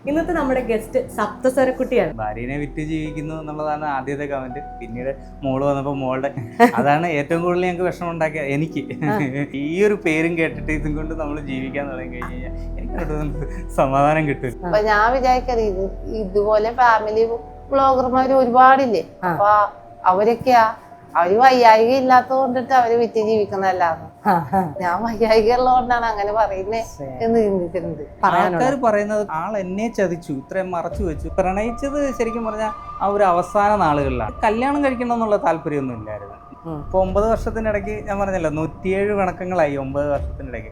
ഇന്നത്തെ നമ്മുടെ ഗസ്റ്റ് സപ്തസ്വരക്കുട്ടിയാണ്. ഭാര്യനെ വിറ്റ് ജീവിക്കുന്നു എന്നുള്ളതാണ് ആദ്യത്തെ കമന്റ്. പിന്നീട് മോള് വന്നപ്പോൾ മോളുടെ അതാണ് ഏറ്റവും കൂടുതൽ ഞങ്ങൾക്ക് വിഷമം ഉണ്ടാക്കിയ എനിക്ക്. ഈ ഒരു പേരും കേട്ടിട്ട് ഇതും കൊണ്ട് നമ്മൾ ജീവിക്കാൻ തുടങ്ങി കഴിഞ്ഞാൽ എനിക്ക് സമാധാനം കിട്ടും. അപ്പൊ ഞാൻ വിചാരിക്കത് ഇതുപോലെ ഫാമിലി ബ്ലോഗർമാർ ഒരുപാടില്ലേ, അപ്പൊ അവരൊക്കെയാ അവര് വയ്യായിക ഇല്ലാത്തത് കൊണ്ടിട്ട് അവര് വിറ്റ് ജീവിക്കുന്നതല്ലാന്ന്. ഞാൻ വയ്യായിക ഉള്ളതുകൊണ്ടാണ് അങ്ങനെ പറയുന്നേ എന്ന് ചിന്തിച്ചിട്ടുണ്ട്. ആൾക്കാർ പറയുന്നത് ആൾ എന്നെ ചതിച്ചു, ഇത്രയും മറച്ചു വെച്ചു. പ്രണയിച്ചത് ശരിക്കും പറഞ്ഞാൽ ആ ഒരു അവസാന നാളുകളിലാണ്. കല്യാണം കഴിക്കണം എന്നുള്ള താല്പര്യമൊന്നും ഇല്ലായിരുന്നു. ഇപ്പൊ 9 വർഷത്തിനിടയ്ക്ക് ഞാൻ പറഞ്ഞല്ലോ 107 പിണക്കങ്ങളായി 9 വർഷത്തിനിടയ്ക്ക്.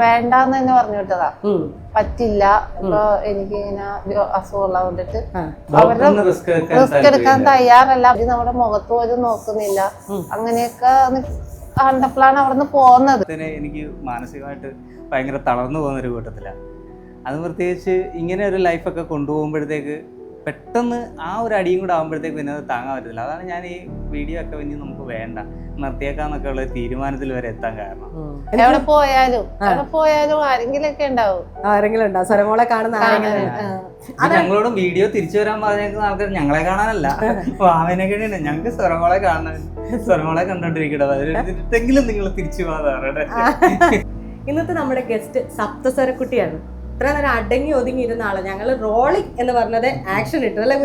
വേണ്ടാന്ന് തന്നെ പറഞ്ഞു വിട്ടതാ, പറ്റില്ല ഇപ്പൊ എനിക്ക് ഇങ്ങനെ അസുഖമുള്ള കൊണ്ടിട്ട് അവരുടെ റിസ്ക് എടുക്കാൻ തയ്യാറല്ല. അവര് നമ്മുടെ മുഖത്ത് പോലും നോക്കുന്നില്ല. അങ്ങനെയൊക്കെ കണ്ടപ്പോഴാണ് അവിടുന്ന് പോകുന്നത്. എനിക്ക് മാനസികമായിട്ട് ഭയങ്കര തളർന്നു പോകുന്നൊരു കൂട്ടത്തിലാണ്. അത് പ്രത്യേകിച്ച് ഇങ്ങനെ ഒരു ലൈഫൊക്കെ കൊണ്ടുപോകുമ്പോഴത്തേക്ക് പെട്ടെന്ന് ആ ഒരു അടിയും കൂടെ ആകുമ്പോഴത്തേക്ക് പിന്നെ അത് താങ്ങാൻ പറ്റത്തില്ല. അതാണ് ഞാൻ ഈ വീഡിയോ ഒക്കെ ഇനി നമുക്ക് വേണ്ട നിർത്തിയേക്കാന്നൊക്കെ ഉള്ള തീരുമാനത്തിൽ വരെ എത്താൻ കാരണം. എവിടെ പോയാലും ആരെങ്കിലും ഒക്കെ ഉണ്ടാവും. സ്വരമോളെ കാണുന്ന ഞങ്ങളോട് വീഡിയോ തിരിച്ചു വരാൻ പറഞ്ഞേക്കുന്ന ആൾക്കാർ ഞങ്ങളെ കാണാനല്ല, വാമനൊക്കെയാണ് ഞങ്ങൾക്ക് സ്വരമോളെ കാണാൻ. സ്വരമോളെ കണ്ടോണ്ടിരിക്കട്ടെ, അതിലെങ്കിലും നിങ്ങൾ തിരിച്ചു പോകാതെ. ഇന്നത്തെ നമ്മുടെ ഗസ്റ്റ് സപ്തസ്വരക്കുട്ടിയാണ്. ഇത്ര നേരം അടങ്ങി ഒതുങ്ങി ഇരുന്ന ആള്. ഞങ്ങൾ റോളിംഗ് എന്ന് പറഞ്ഞത് ആക്ഷൻ ഇട്ടു അല്ലേ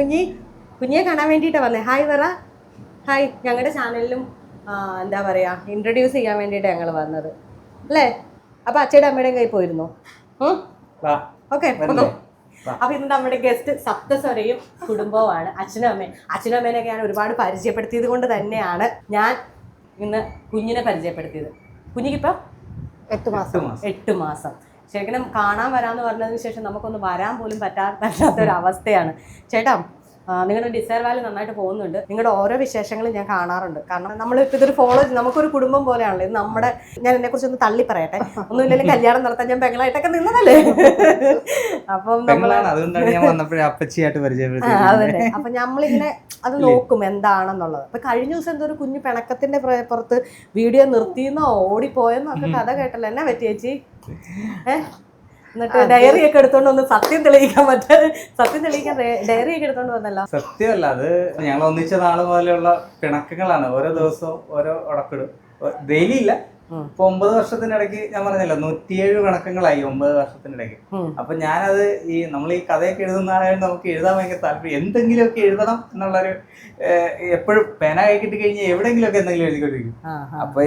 കുഞ്ഞിയെ കാണാൻ വേണ്ടിയിട്ടാണ് വന്നത്. ഹായ് പറ. ഹായ്. ഞങ്ങളുടെ ചാനലിലും എന്താ പറയാ ഇൻട്രൊഡ്യൂസ് ചെയ്യാൻ വേണ്ടിയിട്ടാണ് ഞങ്ങൾ വന്നത് അല്ലേ. അപ്പൊ അച്ഛയുടെ അമ്മയുടെയും കയ്യിൽ പോയിരുന്നു. ഓക്കെ. അപ്പൊ ഇന്ന് നമ്മുടെ ഗസ്റ്റ് സപ്തസ്വരയും കുടുംബവുമാണ്. അച്ഛനും അമ്മേനൊക്കെ ഞാൻ ഒരുപാട് പരിചയപ്പെടുത്തിയത് കൊണ്ട് തന്നെയാണ് ഞാൻ ഇന്ന് കുഞ്ഞിനെ പരിചയപ്പെടുത്തിയത്. കുഞ്ഞിക്കിപ്പോ 8 മാസം. ശരിക്കും കാണാൻ വരാമെന്ന് പറഞ്ഞതിന് ശേഷം നമുക്കൊന്ന് വരാൻ പോലും പറ്റാത്തൊരവസ്ഥയാണ്. ചേട്ടാ, നിങ്ങളുടെ ഡിസൈർ വാലി നന്നായിട്ട് പോകുന്നുണ്ട്. നിങ്ങളുടെ ഓരോ വിശേഷങ്ങളും ഞാൻ കാണാറുണ്ട്. കാരണം നമ്മളിപ്പോൾ ഇതൊരു നമുക്കൊരു കുടുംബം പോലെയാണല്ലോ ഇത്. ഞാൻ എന്നെക്കുറിച്ചൊന്ന് തള്ളി പറയട്ടെ, ഒന്നുമില്ലെങ്കിൽ കല്യാണം നടത്താൻ ഞാൻ പെങ്ങളായിട്ടൊക്കെ നിന്നതല്ലേ. അപ്പം അതന്നെ. അപ്പൊ നമ്മളിങ്ങനെ അത് നോക്കും എന്താണെന്നുള്ളത്. അപ്പൊ കഴിഞ്ഞ ദിവസം എന്തോ ഒരു കുഞ്ഞു പിണക്കത്തിന്റെ പുറത്ത് വീഡിയോ നിർത്തിയെന്നോ ഓടിപ്പോയെന്നോ ഒക്കെ കഥ കേട്ടല്ലോ. എന്നാ പറ്റിയേച്ചി? എന്നിട്ട് ഡയറി ഒക്കെ എടുത്തോണ്ട് വന്ന് സത്യം തെളിയിക്കാൻ ഡയറി ഒക്കെ എടുത്തോണ്ട് വന്നല്ലോ. സത്യമല്ല, അത് ഞങ്ങൾ ഒന്നിച്ച നാള് പോലെയുള്ള പിണക്കങ്ങളാണ്. ഓരോ ദിവസവും ഓരോ ഉടക്കിടും. ഡെയിലി ഇല്ല. ഇപ്പൊ 9 വർഷത്തിനിടയ്ക്ക് ഞാൻ പറഞ്ഞല്ലോ 107 പിണക്കങ്ങളായി 9 വർഷത്തിനിടയ്ക്ക്. അപ്പൊ ഞാനത് നമ്മൾ ഈ കഥയൊക്കെ എഴുതുന്ന ആളായത് നമുക്ക് എഴുതാൻ ഭയങ്കര താല്പര്യം. എന്തെങ്കിലുമൊക്കെ എഴുതണം എന്നുള്ളൊരു എപ്പോഴും പേന കൈ കിട്ടി കഴിഞ്ഞാൽ എവിടെയെങ്കിലുമൊക്കെ എന്തെങ്കിലും എഴുതിക്കൊണ്ടിരിക്കും. അപ്പൊ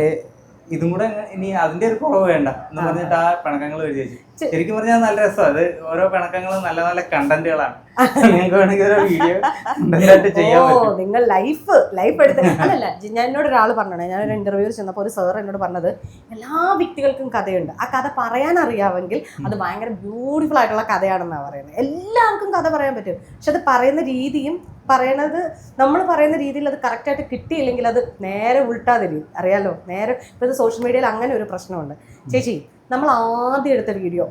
ഇതും കൂടെ ഇനി അതിന്റെ ഒരു കുറവ് വേണ്ട എന്ന് പറഞ്ഞിട്ട് ആ പിണക്കങ്ങൾ എഴുതി വെച്ചു. ശരിക്കും പറഞ്ഞാൽ നല്ല രസമാണ്. അത് ഓരോ പിണക്കങ്ങളും നല്ല നല്ല കണ്ടന്റുകളാണ്. നിങ്ങൾക്ക് വേണമെങ്കിൽ ഒരു വീഡിയോ ചെയ്യാൻ പറ്റും. നിങ്ങൾ ലൈഫ് എടുത്ത് അതല്ല. ഞാൻ എന്നോട് ഒരാൾ പറഞ്ഞേ, ഞാനൊരു ഇന്റർവ്യൂ ചെന്നപ്പോൾ ഒരു സാർ എന്നോട് പറഞ്ഞത് എല്ലാ വ്യക്തികൾക്കും കഥയുണ്ട്. ആ കഥ പറയാൻ അറിയാമെങ്കിൽ അത് ഭയങ്കര ബ്യൂട്ടിഫുൾ ആയിട്ടുള്ള കഥയാണെന്നാണ് പറയുന്നത്. എല്ലാവർക്കും കഥ പറയാൻ പറ്റും. പക്ഷെ അത് പറയുന്ന രീതിയും നമ്മൾ പറയുന്ന രീതിയിൽ അത് കറക്റ്റായിട്ട് കിട്ടിയില്ലെങ്കിൽ അത് നേരെ ഉൾട്ടാതിരിക്കും. അറിയാലോ, നേരെ ഇപ്പോഴത്തെ സോഷ്യൽ മീഡിയയിൽ അങ്ങനെ ഒരു പ്രശ്നമുണ്ട്. ചേച്ചി, നമ്മൾ ആദ്യം എടുത്ത വീഡിയോ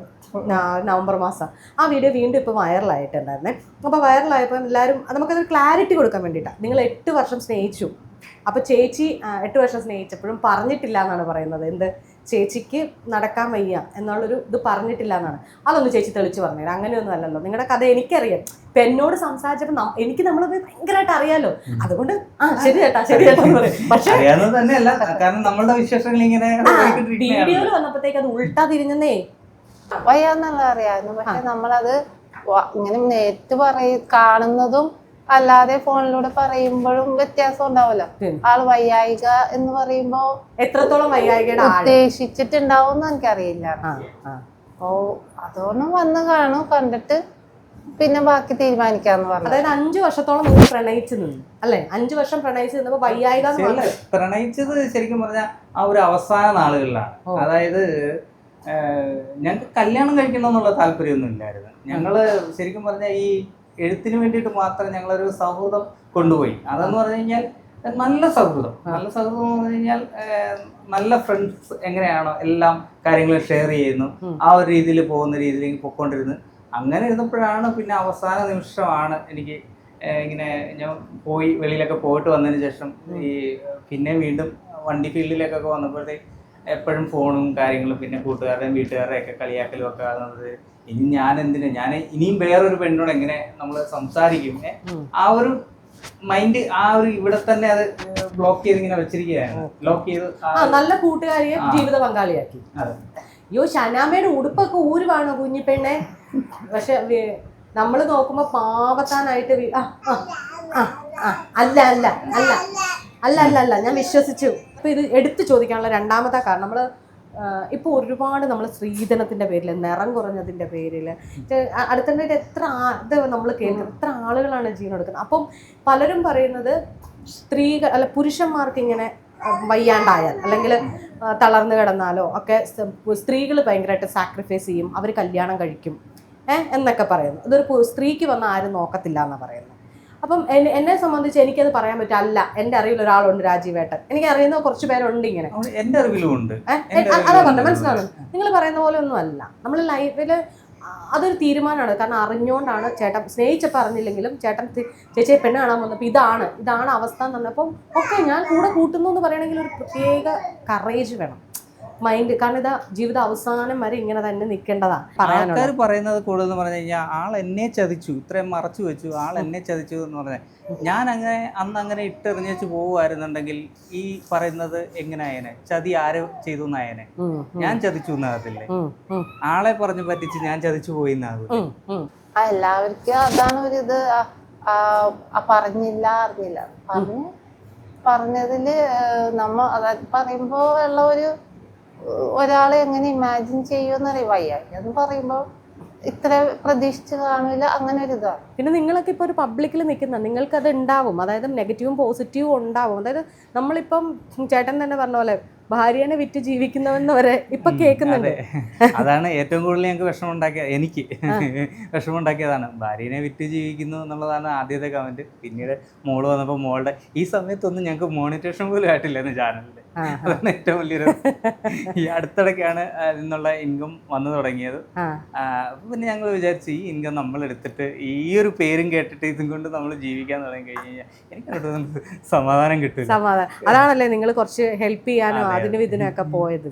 നവംബർ മാസം, ആ വീഡിയോ വീണ്ടും ഇപ്പോൾ വൈറലായിട്ടുണ്ടായിരുന്നേ. അപ്പോൾ വൈറലായപ്പോൾ എല്ലാവരും നമുക്കതൊരു ക്ലാരിറ്റി കൊടുക്കാൻ വേണ്ടിയിട്ടാണ്. നിങ്ങൾ 8 വർഷം സ്നേഹിച്ചു. അപ്പോൾ ചേച്ചി 8 വർഷം സ്നേഹിച്ചപ്പോഴും പറഞ്ഞിട്ടില്ല എന്നാണ് പറയുന്നത്. എന്ത് ചേച്ചിക്ക് നടക്കാൻ വയ്യ എന്നുള്ളൊരു ഇത് പറഞ്ഞിട്ടില്ല എന്നാണ്. അതൊന്ന് ചേച്ചി തെളിച്ച് പറഞ്ഞത്. അങ്ങനെയൊന്നും അല്ലല്ലോ. നിങ്ങളുടെ കഥ എനിക്കറിയാം. ഇപ്പം എന്നോട് സംസാരിച്ചപ്പോൾ എനിക്ക് നമ്മളത് ഭയങ്കരമായിട്ട് അറിയാലോ. അതുകൊണ്ട് ശരി ചേട്ടാ പക്ഷേ വീഡിയോയിൽ വന്നപ്പോഴത്തേക്ക് അത് ഉൾട്ടാ തിരിഞ്ഞേ വയ്യാന്നുള്ള അറിയാമായിരുന്നു. പക്ഷെ നമ്മളത് ഇങ്ങനെ നേരിട്ട് കാണുന്നതും അല്ലാതെ ഫോണിലൂടെ പറയുമ്പോഴും വ്യത്യാസം ഉണ്ടാവല്ലോ. ആള് വയ്യായിക എന്ന് പറയുമ്പോ എത്രത്തോളം വയ്യായിക ഉദ്ദേശിച്ചിട്ടുണ്ടാവും എനിക്കറിയില്ല. അപ്പോ അതുകൊണ്ട് വന്ന് കണ്ടിട്ട് പിന്നെ ബാക്കി തീരുമാനിക്കാന്ന് പറഞ്ഞു. അതായത് 5 വർഷത്തോളം നിങ്ങൾ പ്രണയിച്ചു നിന്നു അല്ലെ? 5 വർഷം പ്രണയിച്ചു നിന്നപ്പോ വയ്യായിക പ്രണയിച്ചത് ശരിക്കും പറഞ്ഞാൽ ആ ഒരു അവസാന നാളുകളിലാണ്. അതായത് ഞങ്ങൾക്ക് കല്യാണം കഴിക്കണമെന്നുള്ള താല്പര്യമൊന്നും ഇല്ലായിരുന്നു. ഞങ്ങള് ശരിക്കും പറഞ്ഞാൽ ഈ എഴുത്തിന് വേണ്ടിയിട്ട് മാത്രം ഞങ്ങളൊരു സൗഹൃദം കൊണ്ടുപോയി. അതെന്ന് പറഞ്ഞു കഴിഞ്ഞാൽ നല്ല സൗഹൃദം എന്ന് പറഞ്ഞു കഴിഞ്ഞാൽ നല്ല ഫ്രണ്ട്സ് എങ്ങനെയാണോ എല്ലാം കാര്യങ്ങളും ഷെയർ ചെയ്യുന്നു, ആ ഒരു രീതിയിൽ പോകുന്ന രീതിയിലേക്ക് പൊയ്ക്കൊണ്ടിരുന്നു. അങ്ങനെ ഇരുന്നപ്പോഴാണ് പിന്നെ അവസാന നിമിഷമാണ് എനിക്ക് ഇങ്ങനെ ഞാൻ വെളിയിലൊക്കെ പോയിട്ട് വന്നതിന് ശേഷം ഈ പിന്നെ വീണ്ടും വണ്ടി ഫീൽഡിലേക്കൊക്കെ വന്നപ്പോഴത്തേക്ക് എപ്പോഴും ഫോണും കാര്യങ്ങളും പിന്നെ കൂട്ടുകാരുടെയും വീട്ടുകാരുടെയും ഒക്കെ കളിയാക്കലും ഒക്കെ ആകുന്നത് ഇനി ഞാൻ എന്തിനാ, ഞാൻ ഇനിയും വേറൊരു പെണ്ണോട് എങ്ങനെ നമ്മൾ സംസാരിക്കും, ആ ഒരു മൈൻഡ് ആ ഒരു ഇവിടെ തന്നെ അത് ബ്ലോക്ക് ചെയ്ത് ഇങ്ങനെ വെച്ചിരിക്കുകയാണ്. ബ്ലോക്ക് ചെയ്ത് നല്ല കൂട്ടുകാരിയെ ജീവിത പങ്കാളിയാക്കി. അയ്യോ ഷനാമയുടെ ഉടുപ്പൊക്കെ ഊരുവാണോ കുഞ്ഞിപ്പെണ്ണെ? പക്ഷെ നമ്മൾ നോക്കുമ്പോ പാവത്താനായിട്ട് അല്ല അല്ല അല്ല അല്ല അല്ല അല്ല ഞാൻ വിശ്വസിച്ചു. അപ്പൊ ഇത് എടുത്തു ചോദിക്കാനുള്ള രണ്ടാമത്തെ കാരണം, നമ്മള് ഇപ്പോൾ ഒരുപാട് നമ്മൾ സ്ത്രീധനത്തിന്റെ പേരിൽ, നിറം കുറഞ്ഞതിന്റെ പേരിൽ അടുത്തിടെ എത്ര ഇത് നമ്മൾ കേൾക്കുന്നത്, എത്ര ആളുകളാണ് ജീവൻ എടുക്കുന്നത്. അപ്പം പലരും പറയുന്നത് സ്ത്രീകൾ അല്ല പുരുഷന്മാർക്ക് ഇങ്ങനെ വയ്യാണ്ടായാൽ അല്ലെങ്കിൽ തളർന്നു കിടന്നാലോ ഒക്കെ സ്ത്രീകൾ ഭയങ്കരമായിട്ട് സാക്രിഫൈസ് ചെയ്യും, അവർ കല്യാണം കഴിക്കും എന്നൊക്കെ പറയുന്നു. ഇതൊരു സ്ത്രീക്ക് വന്ന ആരും നോക്കത്തില്ല എന്നാണ് പറയുന്നത്. അപ്പം എന്നെ സംബന്ധിച്ച് എനിക്കത് പറയാൻ പറ്റും. അല്ല, എൻ്റെ അറിവിൽ ഒരാളുണ്ട്, രാജീവേട്ടൻ. എനിക്ക് അറിയുന്ന കുറച്ച് പേരുണ്ട് ഇങ്ങനെ, എൻ്റെ അറിവിലുമുണ്ട്. അതാ പറഞ്ഞത്, മനസ്സിലാകും. നിങ്ങൾ പറയുന്ന പോലെ ഒന്നും അല്ല. നമ്മൾ ലൈഫിൽ അതൊരു തീരുമാനമാണ്. കാരണം അറിഞ്ഞുകൊണ്ടാണ് ചേട്ടൻ സ്നേഹിച്ചപ്പോൾ അറിഞ്ഞില്ലെങ്കിലും ചേട്ടൻ ചേച്ചിയെ പെണ്ണ് കാണാൻ വന്നപ്പോൾ ഇതാണ് അവസ്ഥ എന്ന് പറഞ്ഞപ്പം ഓക്കെ ഞാൻ കൂടെ കൂട്ടുന്നു എന്ന് പറയണമെങ്കിൽ ഒരു പ്രത്യേക കറേജ് വേണം, മൈൻഡ്. കാരണം ഇതാ ജീവിതം അവസാനം വരെ ഇങ്ങനെ തന്നെ നിൽക്കേണ്ടതാണ്. ആൾക്കാർ പറയുന്നത് കൂടുതൽ പറഞ്ഞു കഴിഞ്ഞാൽ ആൾ എന്നെ ചതിച്ചു, ഇത്രയും മറച്ചു വെച്ചു, ആൾ എന്നെ ചതിച്ചു എന്ന് പറഞ്ഞാൽ ഞാൻ അന്ന് ഇട്ടെറിഞ്ഞു പോകുമായിരുന്നുണ്ടെങ്കിൽ ഈ പറയുന്നത് എങ്ങനെ ആയനെ, ചതി ആര് ചെയ്തു എന്നായനെ, ഞാൻ ചതിച്ചു എന്നാകത്തില്ലേ, ആളെ പറഞ്ഞു പറ്റിച്ച് ഞാൻ ചതിച്ചു പോയി എന്നാകും. എല്ലാവർക്കും അതാണ് ഒരു ഇത്. പറഞ്ഞില്ല അറിഞ്ഞില്ല പറഞ്ഞതില് നമ്മ അതായത് പറയുമ്പോ ഉള്ള ഒരാളെ എങ്ങനെ ഇമാജിൻ ചെയ്യുമെന്നറിയ വയ്യായി എന്ന് പറയുമ്പോ ഇത്ര പ്രതീക്ഷിച്ച് കാണില്ല, അങ്ങനെ ഒരു ഇതാണ്. പിന്നെ നിങ്ങളൊക്കെ ഇപ്പോൾ ഒരു പബ്ലിക്കിൽ നിൽക്കുന്ന നിങ്ങൾക്കത് ഉണ്ടാവും, അതായത് നെഗറ്റീവും പോസിറ്റീവും ഉണ്ടാവും. അതായത് നമ്മളിപ്പം ചേട്ടൻ തന്നെ പറഞ്ഞ പോലെ ഭാര്യനെ വിറ്റ് ജീവിക്കുന്നവെന്ന് വരെ ഇപ്പൊ കേൾക്കുന്നുണ്ട്. അതാണ് ഏറ്റവും കൂടുതൽ ഞങ്ങൾക്ക് വിഷമം ഉണ്ടാക്കിയതാണ്. ഭാര്യനെ വിറ്റ് ജീവിക്കുന്നു എന്നുള്ളതാണ് ആദ്യത്തെ കമന്റ്. പിന്നീട് മോള് വന്നപ്പോൾ മോളുടെ ഈ സമയത്തൊന്നും ഞങ്ങൾക്ക് മോണിറ്റേഷൻ പോലും ആയിട്ടില്ലെന്ന് ചാനലിൽ. അതാണ് ഏറ്റവും വലിയൊരു. ഈ അടുത്തിടയ്ക്കാണ് നിന്നുള്ള ഇൻകം വന്നു തുടങ്ങിയത്. പിന്നെ ഞങ്ങൾ വിചാരിച്ചു ഈ ഇൻകം നമ്മൾ എടുത്തിട്ട് ഈ ഒരു പേരും കേട്ടിട്ട് ഇതും കൊണ്ട് നമ്മൾ ജീവിക്കാൻ തുടങ്ങി കഴിഞ്ഞാൽ എനിക്ക് സമാധാനം കിട്ടും. അതാണല്ലേ നിങ്ങൾ കുറച്ച് ഹെൽപ്പ് ചെയ്യാനോ അതിനും ഇതിനൊക്കെ പോയത്.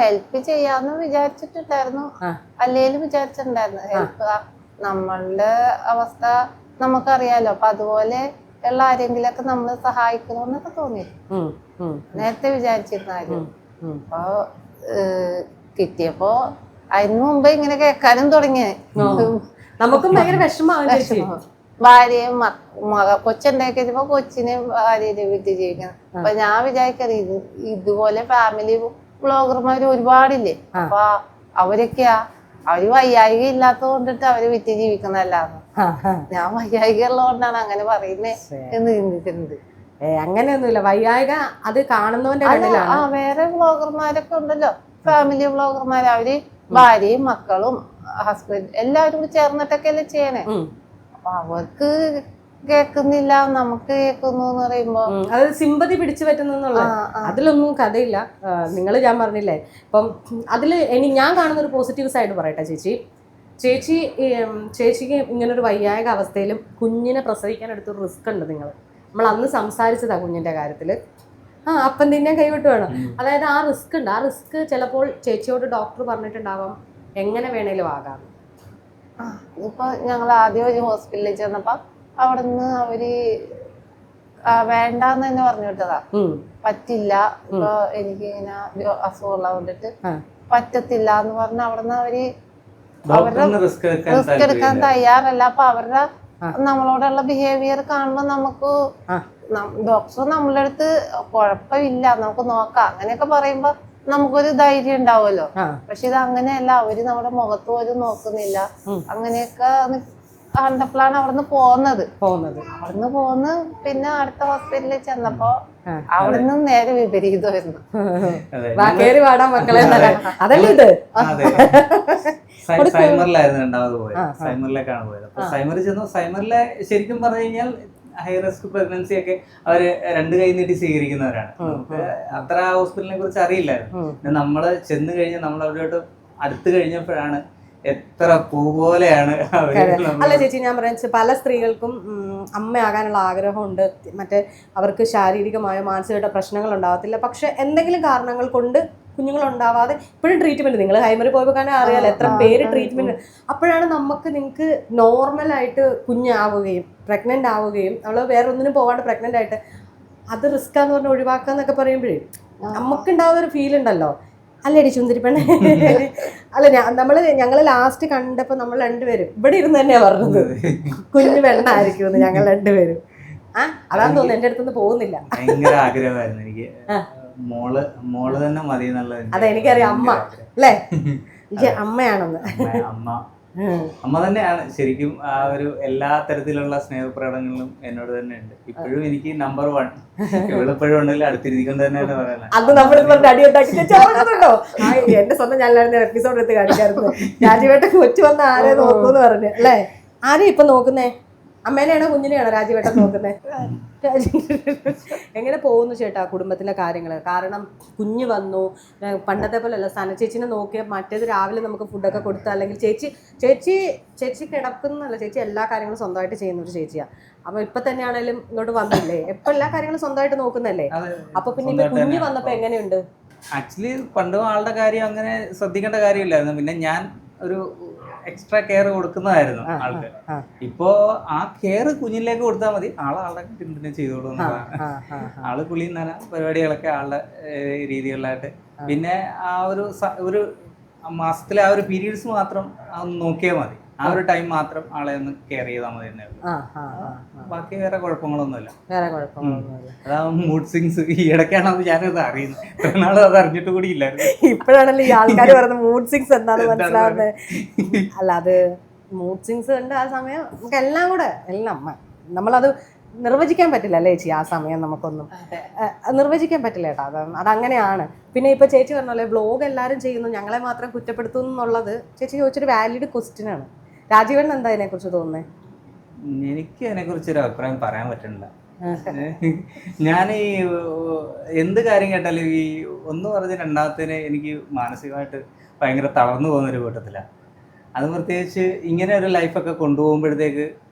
ഹെൽപ്പ് ചെയ്യാന്ന് വിചാരിച്ചിട്ടുണ്ടായിരുന്നു, അല്ലേലും വിചാരിച്ചിട്ടുണ്ടായിരുന്നു. ഹെൽപ്പ് നമ്മളുടെ അവസ്ഥ നമുക്കറിയാലോ, അപ്പൊ അതുപോലെ ഉള്ള ആരെങ്കിലൊക്കെ നമ്മള് സഹായിക്കണമെന്നൊക്കെ തോന്നി നേരത്തെ വിചാരിച്ചിരുന്നാലും. അപ്പൊ കിട്ടിയപ്പോ അതിന് മുമ്പ് ഇങ്ങനെ കേൾക്കാനും തുടങ്ങി. നമുക്കും ഭയങ്കര വിഷമം. ഭാര്യയും കൊച്ചുണ്ടാക്കി കഴിഞ്ഞപ്പോ കൊച്ചിനെയും ഭാര്യയെ വീട്ടിൽ ജീവിക്കണം. അപ്പൊ ഞാൻ വിചാരിക്കറിയത് ഇതുപോലെ ഫാമിലി വ്ളോഗർമാര് ഒരുപാടില്ലേ, അപ്പൊ അവരൊക്കെയാ അവര് വയ്യായിക ഇല്ലാത്തത് കൊണ്ടിട്ട് അവര് വിറ്റ് ജീവിക്കുന്നതല്ലാന്ന്. ഞാൻ വയ്യായിക ഉള്ളതുകൊണ്ടാണ് അങ്ങനെ പറയുന്നേ എന്ന് ചിന്തിച്ചിട്ടുണ്ട്. അങ്ങനെയൊന്നുമില്ല, വയ്യായിക അത് കാണുന്നവന്റെ വേറെ വ്ളോഗർമാരൊക്കെ ഉണ്ടല്ലോ, ഫാമിലി വ്ളോഗർമാര്. അവര് ഭാര്യയും മക്കളും ഹസ്ബൻഡ് എല്ലാവരും കൂടി ചേർന്നിട്ടൊക്കെ അല്ലേ ചെയ്യണേ. അപ്പൊ അവർക്ക് കേൾക്കുന്നില്ല, നമുക്ക് കേൾക്കുന്നു എന്ന് പറയുമ്പോ അതായത് സിമ്പതി പിടിച്ചു പറ്റുന്നുള്ള അതിലൊന്നും കഥയില്ല. ഞാൻ പറഞ്ഞില്ലേ ഇപ്പം അതില് ഞാൻ കാണുന്ന ഒരു പോസിറ്റീവ് സൈഡ് പറയട്ടെ. ചേച്ചിക്ക് ഇങ്ങനൊരു വയ്യായക അവസ്ഥയിലും കുഞ്ഞിനെ പ്രസവിക്കാൻ എടുത്തൊരു റിസ്ക് ഉണ്ട്. നമ്മൾ അന്ന് സംസാരിച്ചതാ കുഞ്ഞിന്റെ കാര്യത്തില്. അപ്പം തന്നെ കൈവിട്ട് വേണം. അതായത് ആ റിസ്ക് ഉണ്ട്. ആ റിസ്ക് ചിലപ്പോൾ ചേച്ചിയോട് ഡോക്ടർ പറഞ്ഞിട്ടുണ്ടാവാം എങ്ങനെ വേണേലും ആകാം. ഇപ്പൊ ഞങ്ങൾ ആദ്യം ഒരു ഹോസ്പിറ്റലിൽ ചെന്നപ്പോ അവിടെ നിന്ന് അവര് വേണ്ടാന്ന് തന്നെ പറഞ്ഞു വിട്ടതാ. പറ്റില്ല, ഇപ്പൊ എനിക്ക് ഇങ്ങനെ അസുഖമുള്ള കൊണ്ടിട്ട് പറ്റത്തില്ല എന്ന് പറഞ്ഞ അവിടുന്ന് അവര് അവരുടെ റിസ്ക് എടുക്കാൻ തയ്യാറല്ല. അപ്പൊ അവരുടെ നമ്മളോടുള്ള ബിഹേവിയർ കാണുമ്പോ നമുക്ക് ഡോക്ടർ നമ്മളെ അടുത്ത് കുഴപ്പമില്ല നമുക്ക് നോക്കാം അങ്ങനെയൊക്കെ പറയുമ്പോ നമുക്കൊരു ധൈര്യം ഉണ്ടാവുമല്ലോ. പക്ഷെ ഇത് അങ്ങനെയല്ല, അവര് നമ്മുടെ മുഖത്ത് പോലും നോക്കുന്നില്ല. അങ്ങനെയൊക്കെ കണ്ടപ്പോഴാണ് അവിടുന്ന് അവിടുന്ന് പോന്ന് പിന്നെ അടുത്ത ഹോസ്പിറ്റലിൽ ചെന്നപ്പോ അവിടുന്ന് നേരെ വിപരീതമായിരുന്നു. സൈമറിലായിരുന്നു രണ്ടാമത് പോയത്. സൈമറിലേക്കാണ് പോയത്. അപ്പൊ സൈമറിൽ ചെന്നു. സൈമറിലെ ശരിക്കും പറഞ്ഞു കഴിഞ്ഞാൽ ഹൈ റിസ്ക് പ്രഗ്നൻസി ഒക്കെ അവര് 2 കൈ നീട്ടി സ്വീകരിക്കുന്നവരാണ്. നമുക്ക് അത്ര ഹോസ്പിറ്റലിനെ കുറിച്ച് അറിയില്ലായിരുന്നു. നമ്മള് ചെന്ന് കഴിഞ്ഞ് നമ്മൾ അവരോട്ട് അടുത്ത് കഴിഞ്ഞപ്പോഴാണ് എത്ര പൂ പോലെയാണ്. അല്ല ചേച്ചി, ഞാൻ പറയാൻ പല സ്ത്രീകൾക്കും അമ്മയാകാനുള്ള ആഗ്രഹമുണ്ട്. മറ്റേ അവർക്ക് ശാരീരികമായോ മാനസികമായിട്ടോ പ്രശ്നങ്ങൾ ഉണ്ടാകത്തില്ല. പക്ഷെ എന്തെങ്കിലും കാരണങ്ങൾ കൊണ്ട് കുഞ്ഞുങ്ങളുണ്ടാവാതെ ഇപ്പോഴും ട്രീറ്റ്മെന്റ്, നിങ്ങൾ ഹൈമറി പോയപ്പോൾ കാരണം അറിയാലോ എത്ര പേര് ട്രീറ്റ്മെന്റ്. അപ്പോഴാണ് നിങ്ങൾക്ക് നോർമലായിട്ട് കുഞ്ഞാവുകയും പ്രഗ്നന്റ് ആവുകയും നമ്മൾ വേറെ ഒന്നിനും പോവാണ്ട് പ്രഗ്നന്റ് ആയിട്ട് അത് റിസ്ക്കാന്ന് പറഞ്ഞ് ഒഴിവാക്കാന്നൊക്കെ പറയുമ്പോഴേ നമുക്കുണ്ടാവുന്ന ഒരു ഫീൽ ഉണ്ടല്ലോ. അല്ലേടി ചുന്തിരിപ്പെണ്ണെ? അല്ല ഞങ്ങൾ ലാസ്റ്റ് കണ്ടപ്പോൾ നമ്മൾ രണ്ടുപേരും ഇവിടെ ഇരുന്ന് തന്നെയാ പറഞ്ഞത് കുഞ്ഞു പെണ്ണായിരിക്കുമെന്ന്. ഞങ്ങൾ രണ്ടുപേരും അതാന്ന് തോന്നുന്നു, എന്റെ അടുത്തൊന്നും പോകുന്നില്ല. ഭയങ്കര ആഗ്രഹമായിരുന്നു എനിക്ക് മോള് തന്നെ മതി എന്നുള്ളത്. അതെനിക്കറിയാം, അമ്മ അല്ലേ? അമ്മയാണെന്ന്. അമ്മ തന്നെയാണ് ശരിക്കും. ആ ഒരു എല്ലാ തരത്തിലുള്ള സ്നേഹപ്രകടനങ്ങളും എന്നോട് തന്നെ ഉണ്ട്. ഇപ്പോഴും എനിക്ക് നമ്പർ 1 എവിടെപ്പോഴും ഉണ്ടെങ്കിലും അടുത്തിരിക്കൊണ്ട് തന്നെയാണ് പറയുന്നത്. അത് നമ്മൾ അടി ഉണ്ടാക്കിട്ടോ. എന്റെ സ്വന്തം ഞാൻ എപ്പിസോഡ് എടുത്ത് കാണിക്കായിരുന്നു. രാജീവേട്ടൻ കൊച്ചു വന്ന് ആരെ നോക്കൂന്ന് പറഞ്ഞു അല്ലേ? ആരെയും ഇപ്പൊ നോക്കുന്നേ? അമ്മേനെയാണോ കുഞ്ഞിനെയാണോ രാജീവേട്ടൻ നോക്കുന്നത്? എങ്ങനെ പോകുന്നു ചേട്ടാ കുടുംബത്തിലെ കാര്യങ്ങൾ? കാരണം കുഞ്ഞ് വന്നു, പണ്ടത്തെ പോലെ അല്ല. സന ചേച്ചിനെ നോക്കിയാൽ മറ്റേത് രാവിലെ നമുക്ക് ഫുഡൊക്കെ കൊടുത്താൽ, അല്ലെങ്കിൽ ചേച്ചി കിടക്കുന്നല്ല, ചേച്ചി എല്ലാ കാര്യങ്ങളും സ്വന്തമായിട്ട് ചെയ്യുന്ന ഒരു ചേച്ചിയാണ്. അപ്പൊ ഇപ്പൊ തന്നെയാണേലും ഇങ്ങോട്ട് വന്നില്ലേ, എപ്പൊ എല്ലാ കാര്യങ്ങളും സ്വന്തമായിട്ട് നോക്കുന്നല്ലേ? അപ്പൊ പിന്നെ ഇപ്പൊ കുഞ്ഞ് വന്നപ്പോ എങ്ങനെയുണ്ട്? ആക്ച്വലി പണ്ടും ആളുടെ കാര്യം അങ്ങനെ ശ്രദ്ധിക്കേണ്ട കാര്യമില്ലായിരുന്നു. പിന്നെ ഞാൻ ഒരു എക്സ്ട്രാ കെയർ കൊടുക്കുന്നതായിരുന്നു ആൾക്ക്. ഇപ്പോ ആ കെയർ കുഞ്ഞിലേക്ക് കൊടുത്താൽ മതി, ആളുടെ പിന്നെ ചെയ്തോളൂ എന്നതാണ്. ആള് കുളി നന പരിപാടികളൊക്കെ ആളുടെ രീതികളിലായിട്ട്. പിന്നെ ആ ഒരു മാസത്തിലെ ആ ഒരു പീരീഡ്സ് മാത്രം നോക്കിയാൽ മതി. ആ ഒരു ടൈം മാത്രം ആളെ ഒന്ന് കെയർ ചെയ്താൽ മതി തന്നെ. ബാക്കി വേറെ കുഴപ്പങ്ങളൊന്നുമില്ല. അതാ മൂഡ് സ്വിങ്സ്. ഈ ഇടയ്ക്കാണ് ഞാനത് അറിയുന്നത്. ഇത്ര നാളും അത് അറിഞ്ഞിട്ട് കൂടി ഇല്ലായിരുന്നു. ഇപ്പോഴാണല്ലോ ഈ ആൾക്കാർ പറയുന്നത് മൂഡ് സ്വിങ്സ് എന്താണെന്ന് മനസ്സിലാവുന്നത്. അല്ല, അത് മൂഡ് സ്വിങ്സ് ഉണ്ട് ആ സമയം. നമുക്ക് എല്ലാം കൂടെ നമ്മളത് നിർവചിക്കാൻ പറ്റില്ല അല്ലേ ചേച്ചി? ആ സമയം നമുക്കൊന്നും നിർവചിക്കാൻ പറ്റില്ല കേട്ടോ. അതങ്ങനെയാണ്. പിന്നെ ഇപ്പൊ ചേച്ചി പറഞ്ഞല്ലേ വ്ലോഗ് എല്ലാവരും ചെയ്യുന്നു, ഞങ്ങളെ മാത്രം കുറ്റപ്പെടുത്തുന്നു എന്നുള്ളത് ചേച്ചി ചോദിച്ചൊരു വാലിഡ് ക്വസ്റ്റ്യൻ ആണ്. രാജീവൻ എന്താ അതിനെ കുറിച്ച് തോന്നുന്നത്? എനിക്ക് അതിനെ കുറിച്ചൊരു അഭിപ്രായം പറയാൻ പറ്റുന്നില്ല. ഞാൻ ഈ എന്ത് കാര്യം കേട്ടാലും ഈ ഒന്ന് പറഞ്ഞ് രണ്ടാമത്തേന് എനിക്ക് മാനസികമായിട്ട് ഭയങ്കര തളർന്നു പോകുന്നൊരു കൂട്ടത്തിലാണ്. അത് പ്രത്യേകിച്ച് ഇങ്ങനെ ഒരു ലൈഫൊക്കെ കൊണ്ടുപോകുമ്പോഴത്തേക്ക്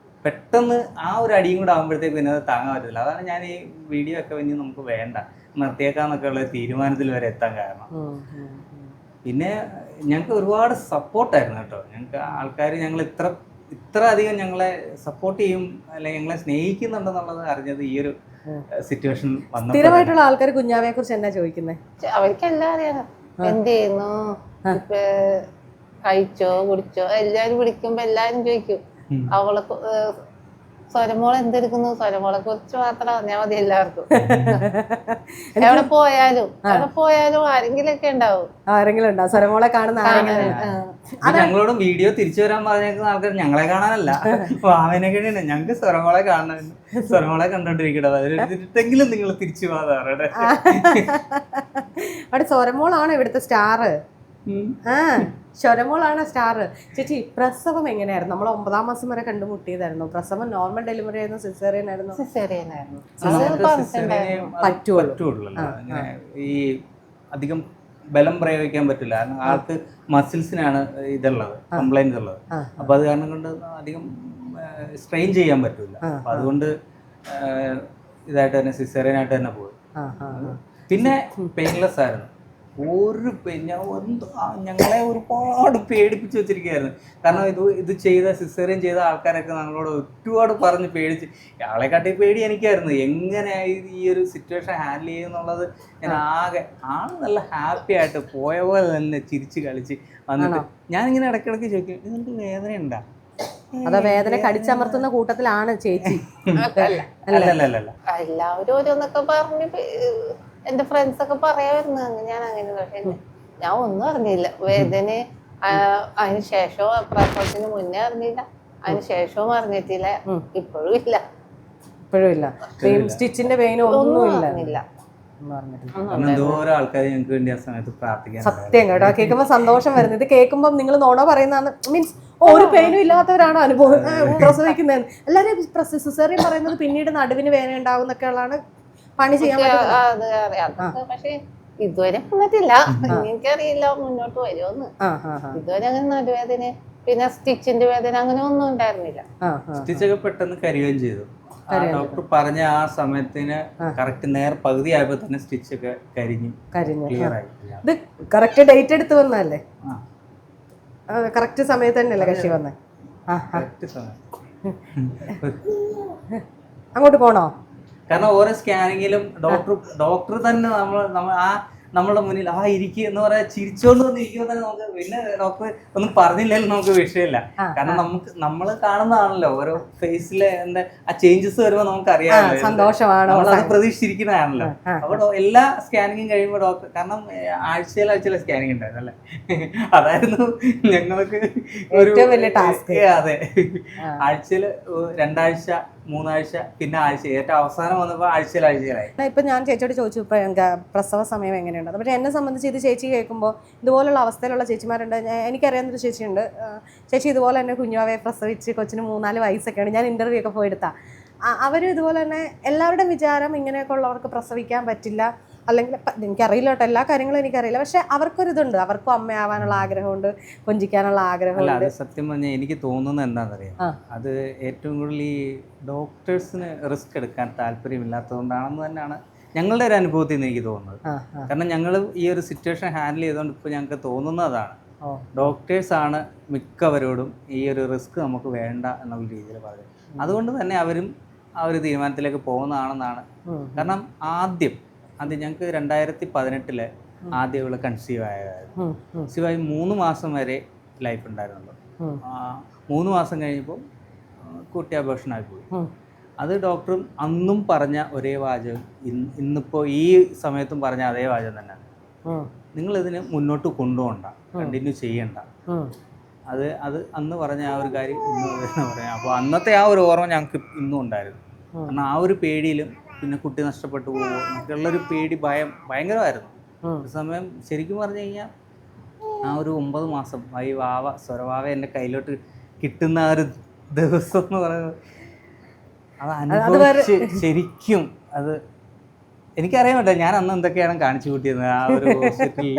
പെട്ടെന്ന് ആ ഒരു അടിയും കൂടെ ആകുമ്പോഴത്തേക്ക് പിന്നെ അത് താങ്ങാൻ പറ്റില്ല. അതാണ് ഞാൻ ഈ വീഡിയോ ഒക്കെ ഇനി നമുക്ക് വേണ്ട, നിർത്തിയേക്കാന്നൊക്കെ ഉള്ള തീരുമാനത്തിൽ വരെ എത്താൻ കാരണം. പിന്നെ ഞങ്ങൾക്ക് ഒരുപാട് സപ്പോർട്ടായിരുന്നു കേട്ടോ. ഞങ്ങൾക്ക് ആൾക്കാർ ഞങ്ങൾ ഇത്ര അധികം ഞങ്ങളെ സപ്പോർട്ട് ചെയ്യും, അല്ലെങ്കിൽ ഞങ്ങളെ സ്നേഹിക്കുന്നുണ്ടെന്നുള്ളത് അറിഞ്ഞത് ഈ ഒരു സിറ്റുവേഷൻ വന്നു. സ്ഥിരമായിട്ടുള്ള ആൾക്കാർ കുഞ്ഞാവയെ കുറിച്ച് എന്നാ ചോദിക്കുന്നത്? അവർക്കെല്ലാം അറിയാം. എന്ത് ചെയ്യുന്നു, ഇപ്പൊ കഴിച്ചോ കുടിച്ചോ, എല്ലാരും വിളിക്കുമ്പോ എല്ലാരും ചോദിക്കും അവളെ സ്വരമോൾ എന്തെടുക്കുന്നു, സ്വരമോളെ കുറിച്ച് മാത്രം അറിഞ്ഞാൽ മതി എല്ലാവർക്കും. എവിടെ പോയാലും ആരെങ്കിലൊക്കെ ഉണ്ടാവും. സ്വരമോളെ കാണുന്ന ഞങ്ങളോടും വീഡിയോ തിരിച്ചു വരാൻ പറഞ്ഞേക്കുന്ന ആൾക്കാർ ഞങ്ങളെ കാണാനല്ല, വാമനൊക്കെയാണ്. ഞങ്ങൾക്ക് സ്വരമോളെ കാണാൻ, സ്വരമോളെ കണ്ടോണ്ടിരിക്കട്ടെ, അതിലെങ്കിലും നിങ്ങൾ തിരിച്ചു പോകാതെ. അവിടെ സ്വരമോളാണ് ഇവിടുത്തെ സ്റ്റാർ. സ്വരമോളാണ് സ്റ്റാർ. ചേച്ചി പ്രസവം എങ്ങനെയായിരുന്നു? നമ്മൾ 9ാം മാസം വരെ കണ്ടുമുട്ടിയതായിരുന്നു. പ്രസവം നോർമൽ ഡെലിവറി ആയിരുന്നു, സിസേറിയൻ ആയിരുന്നു? പറ്റുള്ളൂ. ഈ അധികം ബലം പ്രയോഗിക്കാൻ പറ്റില്ല, കാരണം ആൾക്ക് മസിൽസിനാണ് ഇതുള്ളത്, കംപ്ലൈൻസ് ഉള്ളത്. അപ്പൊ അത് കാരണം കൊണ്ട് അധികം സ്ട്രെയിൻ ചെയ്യാൻ പറ്റില്ല. അപ്പൊ അതുകൊണ്ട് ഇതായിട്ട് തന്നെ സിസേറിയൻ ആയിട്ട് തന്നെ പോയി. പിന്നെ പെയിൻലെസ് ആയിരുന്നു. ഞങ്ങളെ ഒരുപാട് പേടിപ്പിച്ച് വെച്ചിരിക്കുകയായിരുന്നു. കാരണം ഇത് സിസേറിയൻ ചെയ്ത ആൾക്കാരൊക്കെ ഞങ്ങളോട് ഒരുപാട് പറഞ്ഞ് പേടിച്ച്, ആളെ കാട്ടി പേടി എനിക്കായിരുന്നു. എങ്ങനെ ഈ ഒരു സിറ്റുവേഷൻ ഹാൻഡിൽ ചെയ്യുന്നുള്ളത് ഞാൻ ആള് നല്ല ഹാപ്പി ആയിട്ട് പോയ പോലെ തന്നെ ചിരിച്ച് കളിച്ച് വന്നിട്ട് ഞാനിങ്ങനെ ഇടയ്ക്കിടയ്ക്ക് ചോദിക്കും, ഇതിനൊരു വേദന ഉണ്ടാ? അതോ വേദന കടിച്ചമർത്തുന്ന കൂട്ടത്തിലാണ് ചേച്ചി? അല്ലല്ല, എല്ലാവരും ഓരോന്നൊക്കെ പറഞ്ഞ് എന്റെ ഫ്രണ്ട്സ് ഒക്കെ പറയാമായിരുന്നു ഞാൻ അങ്ങനെ. പക്ഷെ ഞാൻ ഒന്നും അറിഞ്ഞില്ല. വേദന അതിന് ശേഷവും, പ്രസവത്തിന് മുന്നേ അറിഞ്ഞില്ല, അതിന് ശേഷവും അറിഞ്ഞിട്ടില്ല, ഇപ്പോഴും ഇല്ല. സ്റ്റിച്ചിന്റെ പെയിൻ ഒന്നും അറിഞ്ഞില്ല. സത്യം കേട്ടോ, കേൾക്കുമ്പോ സന്തോഷം വരുന്നത്. ഇത് കേൾക്കുമ്പോ നിങ്ങൾ നോണ പറയുന്നതാണ്, മീൻസ് ഒരു പെയിനും ഇല്ലാത്തവരാണ് അനുഭവം പ്രസവിക്കുന്നത്. എല്ലാവരും സിസേറിയൻ പറയുന്നത് പിന്നീട് നടുവിന് വേദന ഉണ്ടാവും എന്നൊക്കെയുള്ളതാണ് പണി ചെയ്യാൻ. പക്ഷെ ഇതുവരെ വന്നിട്ടില്ല. എനിക്കറിയില്ല മുന്നോട്ട് വരുമോന്ന്. ഇതുവരെ അങ്ങനെ നടുവേദന പിന്നെ സ്റ്റിച്ചിന്റെ വേദന അങ്ങനെ ഒന്നും ഉണ്ടായിരുന്നില്ല. സ്റ്റിച്ചൊക്കെ പെട്ടെന്ന് കരിയുകയും ചെയ്തു. ഡോക്ടർ പറഞ്ഞ ആ സമയത്തിന് കറക്റ്റ് നേർ പകുതി ആയപ്പോ തന്നെ സ്റ്റിച്ച് ഒക്കെ കരിഞ്ഞു ക്ലിയർ ആയി. ഇത് കറക്റ്റ് ഡേറ്റ് എടുത്ത് വന്നല്ലേ? കറക്റ്റ് സമയത്ത് തന്നെയല്ലേ കക്ഷി വന്നേ? അങ്ങോട്ട് പോണോ? കാരണം ഓരോ സ്കാനിങ്ങിലും ഡോക്ടർ തന്നെ നമ്മുടെ മുന്നിൽ ഇരിക്കുക എന്ന് പറയാ ചിരിച്ചോണ്ട് വന്ന് ഇരിക്കുമ്പോൾ തന്നെ നമുക്ക് പിന്നെ ഡോക്ടർ ഒന്നും പറഞ്ഞില്ലെങ്കിലും നമുക്ക് വിഷയമില്ല. കാരണം നമ്മൾ കാണുന്നതാണല്ലോ ഓരോ ഫേസിലെ എന്താ ആ ചേഞ്ചസ് വരുമ്പോ നമുക്ക് അറിയാമല്ലോ, നമ്മളത് പ്രതീക്ഷിച്ചിരിക്കുന്നതാണല്ലോ. അപ്പൊ എല്ലാ സ്കാനിങ്ങും കഴിയുമ്പോൾ ഡോക്ടർ, കാരണം ആഴ്ചയിലെ സ്കാനിങ് ഉണ്ടായിരുന്നു അല്ലേ, അതായിരുന്നു ഞങ്ങൾക്ക് ഒരു വലിയ ടാസ്ക്. അതെ, ആഴ്ചയില് 2 ആഴ്ച 3 ആഴ്ച പിന്നെ ആഴ്ച, ഏറ്റവും അവസാനം വന്നപ്പോൾ ആഴ്ചയിലായി. ഇപ്പൊ ഞാൻ ചേച്ചിയോട് ചോദിച്ചു പ്രസവ സമയം എങ്ങനെയുണ്ട്. പക്ഷെ എന്നെ സംബന്ധിച്ച് ഇത് ചേച്ചി കേൾക്കുമ്പോൾ ഇതുപോലുള്ള അവസ്ഥയിലുള്ള ചേച്ചിമാരുണ്ട്. എനിക്കറിയാവുന്നൊരു ചേച്ചിയുണ്ട്. ചേച്ചി ഇതുപോലെ തന്നെ കുഞ്ഞുവാവെ പ്രസവിച്ച് കൊച്ചിന് 3-4 വയസ്സൊക്കെയാണ്. ഞാൻ ഇന്റർവ്യൂ ഒക്കെ പോയെടുത്താ. അവരും ഇതുപോലെ തന്നെ എല്ലാവരുടെയും വിചാരം ഇങ്ങനെയൊക്കെ ഉള്ളവർക്ക് പ്രസവിക്കാൻ പറ്റില്ല, അല്ലെങ്കിൽ എനിക്കറിയില്ല കേട്ടോ, എല്ലാ കാര്യങ്ങളും എനിക്കറിയില്ല. പക്ഷെ അവർക്കൊരിതുണ്ട്, അവർക്കും അമ്മയാവാനുള്ള ആഗ്രഹമുണ്ട്, കൊഞ്ചിക്കാനുള്ള ആഗ്രഹമുണ്ട്. അത് സത്യം പറഞ്ഞാൽ എനിക്ക് തോന്നുന്നത് എന്താണെന്നറിയാം, അത് ഏറ്റവും കൂടുതൽ ഈ ഡോക്ടേഴ്സിന് റിസ്ക് എടുക്കാൻ താല്പര്യമില്ലാത്തതുകൊണ്ടാണെന്ന് തന്നെയാണ് ഞങ്ങളുടെ ഒരു അനുഭവത്തിൽ നിന്ന് എനിക്ക് തോന്നുന്നത്. കാരണം ഞങ്ങൾ ഈ ഒരു സിറ്റുവേഷൻ ഹാൻഡിൽ ചെയ്തുകൊണ്ട് ഇപ്പോൾ ഞങ്ങൾക്ക് തോന്നുന്നതാണ്, ഡോക്ടേഴ്സാണ് മിക്കവരോടും ഈ ഒരു റിസ്ക് നമുക്ക് വേണ്ട എന്നുള്ള രീതിയിൽ പറയുന്നത്. അതുകൊണ്ട് തന്നെ അവരും ആ ഒരു തീരുമാനത്തിലേക്ക് പോകുന്നതാണെന്നാണ്. കാരണം ആദ്യം ഞങ്ങൾക്ക് 2018 ആദ്യം ഇവള് കൺസീവ് ആയതായിരുന്നു. കൺസീവ് ആയി 3 മാസം വരെ ലൈഫ് ഉണ്ടായിരുന്നുള്ളൂ. 3 മാസം കഴിഞ്ഞപ്പോൾ കുട്ടി അബോർഷനായി പോയി. അത് ഡോക്ടറും അന്നും പറഞ്ഞ ഒരേ വാചകം ഇന്നിപ്പോൾ ഈ സമയത്തും പറഞ്ഞ അതേ വാചകം തന്നെയാണ്, നിങ്ങളിതിന് മുന്നോട്ട് കൊണ്ടുപോകണ്ട, കണ്ടിന്യൂ ചെയ്യണ്ട. അത് അന്ന് പറഞ്ഞ ആ ഒരു കാര്യം ഇന്ന് പറയാം. അപ്പോൾ അന്നത്തെ ആ ഒരു ഓർമ്മ ഞങ്ങൾക്ക് ഇന്നും ഉണ്ടായിരുന്നു. കാരണം ആ ഒരു പേടിയിലും പിന്നെ കുട്ടി നഷ്ടപ്പെട്ടു പോകുമോ എന്നൊക്കെയുള്ളൊരു പേടി, ഭയം ഭയങ്കരമായിരുന്നു. ഒരു സമയം ശരിക്കും പറഞ്ഞു കഴിഞ്ഞാൽ ആ ഒരു 9 മാസം ഈ സ്വരവാവ എൻ്റെ കയ്യിലോട്ട് കിട്ടുന്ന ആ ഒരു ദിവസം എന്ന് പറയുന്നത്, അത് അനുഭവിച്ച് ശരിക്കും അത് എനിക്കറിയാൻ പറ്റില്ല ഞാൻ അന്ന് എന്തൊക്കെയാണ് കാണിച്ചു കൂട്ടിയത് ആ ഒരു ഹോസ്പിറ്റലിൽ.